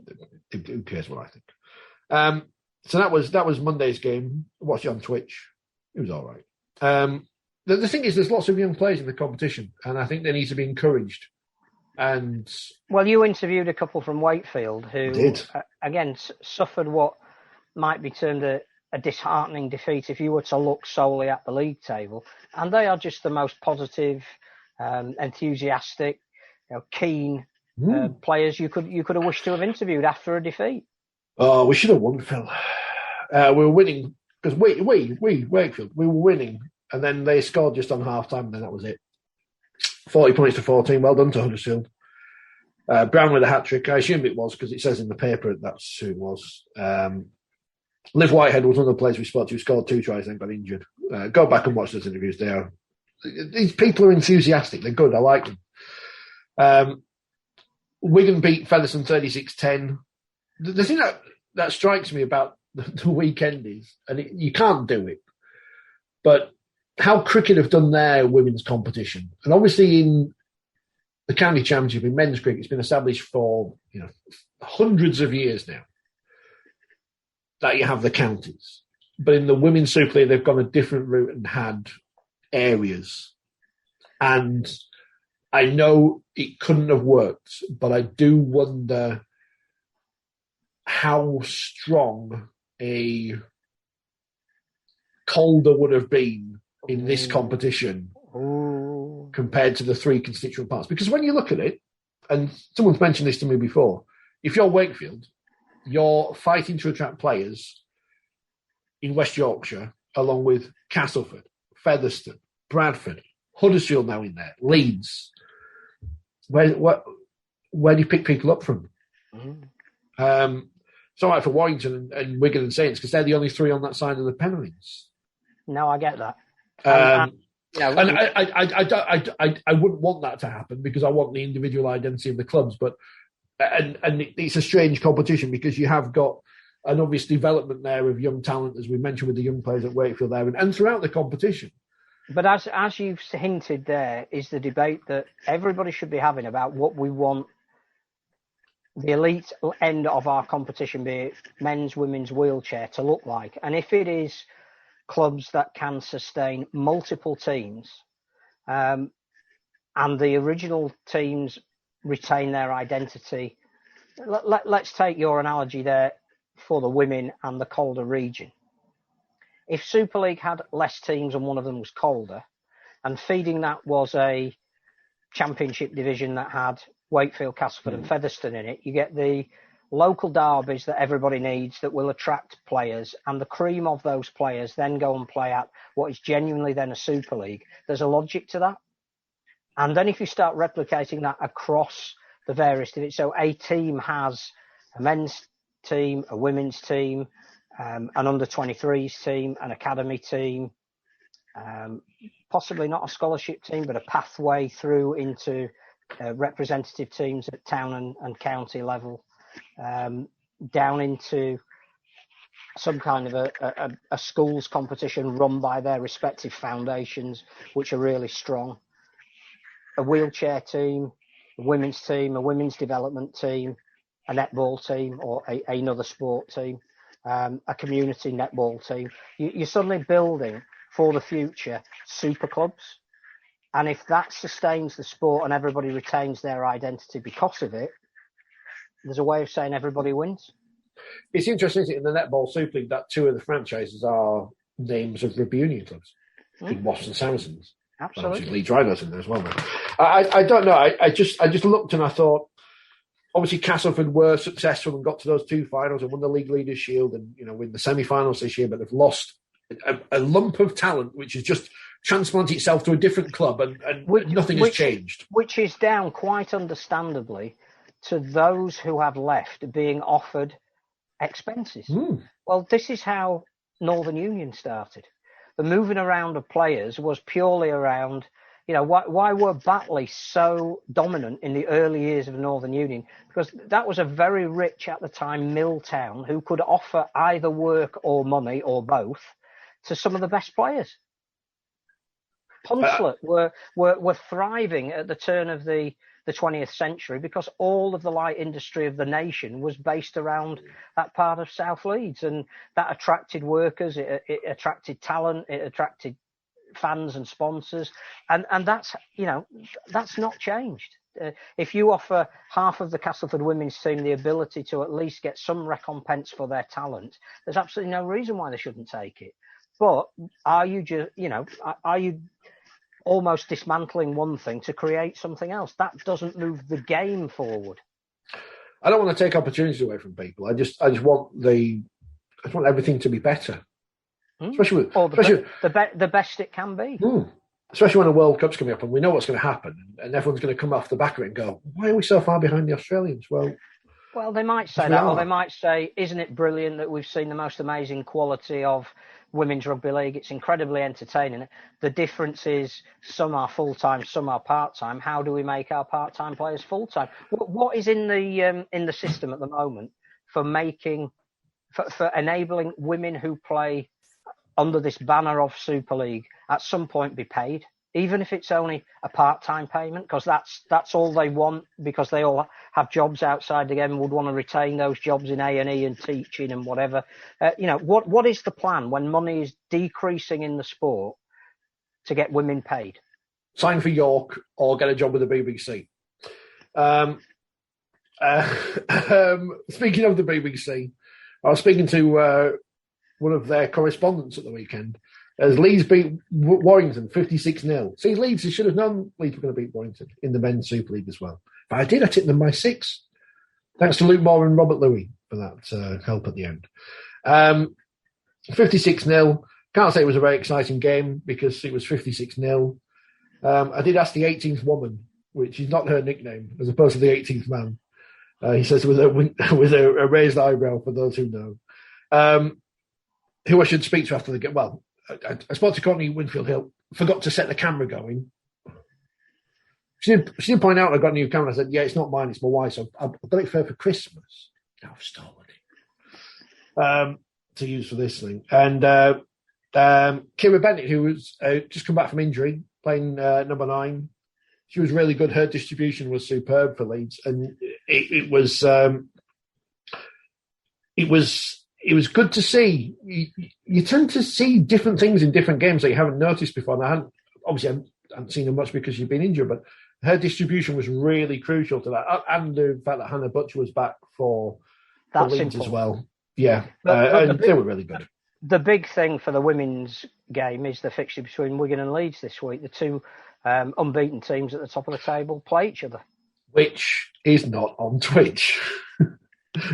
who cares what I think? So that was Monday's game. I watched it on Twitch. It was all right. The thing is, there's lots of young players in the competition, and I think they need to be encouraged. And well, you interviewed a couple from Wakefield who, did. Again, suffered what might be termed a a disheartening defeat if you were to look solely at the league table. And they are just the most positive, enthusiastic, keen players you could have wished to have interviewed after a defeat. Oh, we should have won, Phil. We were winning because Wakefield, we were winning, and then they scored just on half time, and then that was it. 40 points to 14. Well done to Huddersfield. Brown with a hat trick. I assume it was because it says in the paper that's who it was. Liv Whitehead was one of the players we spotted who scored 2 tries and got injured. Go back and watch those interviews. These people are enthusiastic. They're good. I like them. Wigan beat Featherstone 36-10. The thing that strikes me about the weekend is, and you can't do it, but how cricket have done their women's competition. And obviously in the county championship in men's cricket, it's been established for hundreds of years now that you have the counties. But in the women's Super League, they've gone a different route and had areas. And I know it couldn't have worked, but I do wonder how strong a Calder would have been in this competition compared to the 3 constituent parts. Because when you look at it, and someone's mentioned this to me before, if you're Wakefield, you're fighting to attract players in West Yorkshire, along with Castleford, Featherstone, Bradford, Huddersfield now in there, Leeds. Where do you pick people up from? It's all right for Warrington and Wigan and Saints because they're the only 3 on that side of the Pennines. No, I get that. I wouldn't want that to happen because I want the individual identity of the clubs. But and it's a strange competition because you have got an obvious development there of young talent, as we mentioned with the young players at Wakefield there, and throughout the competition. But as you've hinted, there is the debate that everybody should be having about what we want the elite end of our competition, be it men's, women's, wheelchair, to look like. And if it is clubs that can sustain multiple teams, and the original teams retain their identity. Let's take your analogy there for the women and the Calder region. If Super League had less teams and one of them was Calder, and feeding that was a championship division that had Wakefield, Castleford and Featherstone in it, you get the local derbies that everybody needs that will attract players, and the cream of those players then go and play at what is genuinely then a Super League. There's a logic to that. And then if you start replicating that across the various divisions, so a team has a men's team, a women's team, an under-23s team, an academy team, possibly not a scholarship team, but a pathway through into representative teams at town and county level, down into some kind of a schools competition run by their respective foundations, which are really strong. A wheelchair team, a women's development team, a netball team or another sport team, a community netball team. You're suddenly building for the future super clubs. And if that sustains the sport and everybody retains their identity because of it, there's a way of saying everybody wins. It's interesting, isn't it, in the Netball Super League that 2 of the franchises are names of rugby union clubs, in Wasps and Saracens. Absolutely. Leeds Rhinos in there as well. I don't know. I just looked and I thought, obviously Castleford were successful and got to those 2 finals and won the League Leaders Shield and win the semi-finals this year, but they've lost a lump of talent which has just transplanted itself to a different club and nothing has changed. Which is down quite understandably to those who have left being offered expenses. Well, this is how Northern Union started. The moving around of players was purely around, why were Batley so dominant in the early years of Northern Union? Because that was a very rich at the time mill town who could offer either work or money or both to some of the best players. Hunslet were thriving at the turn of the 20th century because all of the light industry of the nation was based around that part of South Leeds, and that attracted workers, it attracted talent, it attracted fans and sponsors, and that's that's not changed. If you offer half of the Castleford women's team the ability to at least get some recompense for their talent, there's absolutely no reason why they shouldn't take it. But are you almost dismantling one thing to create something else? That doesn't move the game forward. I don't want to take opportunities away from people. I just want everything to be better, especially the best it can be. Especially when a World Cup's coming up and we know what's going to happen, and everyone's going to come off the back of it and go, "Why are we so far behind the Australians?" Well, they might say that, or they might say, "Isn't it brilliant that we've seen the most amazing quality of women's rugby league? It's incredibly entertaining. The difference is some are full-time, some are part-time. How do we make our part-time players full-time? What is in the system at the moment for enabling women who play under this banner of Super League at some point be paid, even if it's only a part-time payment, because that's all they want, because they all have jobs outside the game and would want to retain those jobs in A&E and teaching and whatever. What is the plan when money is decreasing in the sport to get women paid? Sign for York or get a job with the BBC. Speaking of the BBC, I was speaking to one of their correspondents at the weekend as Leeds beat Warrington 56-0. See, Leeds, you should have known Leeds were going to beat Warrington in the men's Super League as well. But I tipped them by 6. Thanks to Luke Moore and Robert Louis for that help at the end. 56-0. Can't say it was a very exciting game because it was 56-0. I did ask the 18th woman, which is not her nickname, as opposed to the 18th man. He says with a raised eyebrow for those who know. Who I should speak to after the game. Well, I spoke to Courtney Winfield-Hill, forgot to set the camera going. She did point out I got a new camera. I said, yeah, it's not mine, it's my wife's. So I've got it for her for Christmas. Now I've stolen it to use for this thing. And Kira Bennett, who was just come back from injury, playing number 9, she was really good. Her distribution was superb for Leeds. And it was good to see. You tend to see different things in different games that you haven't noticed before. And I hadn't seen them much because you've been injured, but her distribution was really crucial to that. And the fact that Hannah Butcher was back for Leeds as well. Yeah, and they were really good. The big thing for the women's game is the fixture between Wigan and Leeds this week. The two unbeaten teams at the top of the table play each other. Which is not on Twitch.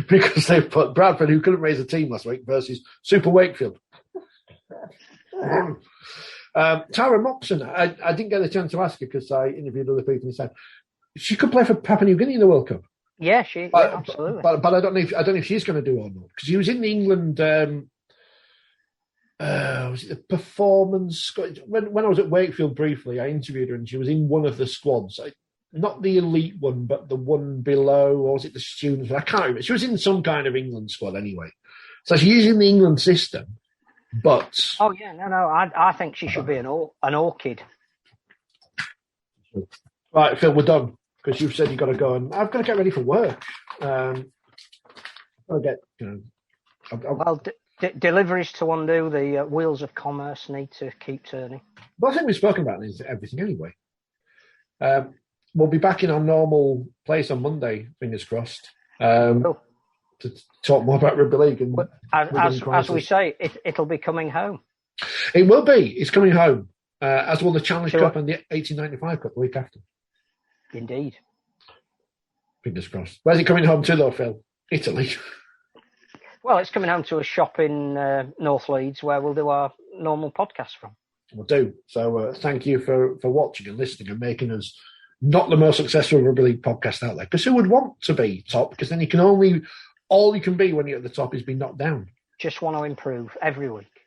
Because they've put Bradford, who couldn't raise a team last week, versus Super Wakefield. Tara Moxon, I didn't get a chance to ask her because I interviewed other people and said she could play for Papua New Guinea in the World Cup. Yeah, absolutely. But I don't know if she's going to do it or not, because she was in the England. Was it the performance? When I was at Wakefield briefly, I interviewed her and she was in one of the squads. Not the elite one, but the one below, or was it the students? I can't remember. She was in some kind of England squad anyway. So she's in the England system, but... Oh, yeah, no, I think she should be an orchid. Right, Phil, we're done, because you've said you've got to go, and I've got to get ready for work. I'll get, deliveries to undo, the wheels of commerce need to keep turning. Well, I think we've spoken about everything anyway. We'll be back in our normal place on Monday, fingers crossed, to talk more about Rugby League. And as we say, it'll be coming home. It will be. It's coming home, as will the Challenge Cup and the 1895 Cup the week after. Indeed. Fingers crossed. Where's it coming home to, though, Phil? Italy. Well, it's coming home to a shop in North Leeds where we'll do our normal podcast from. We'll do. So thank you for watching and listening and making us not the most successful Rugby League podcast out there. Because who would want to be top? Because then all you can be when you're at the top is be knocked down. Just want to improve every week.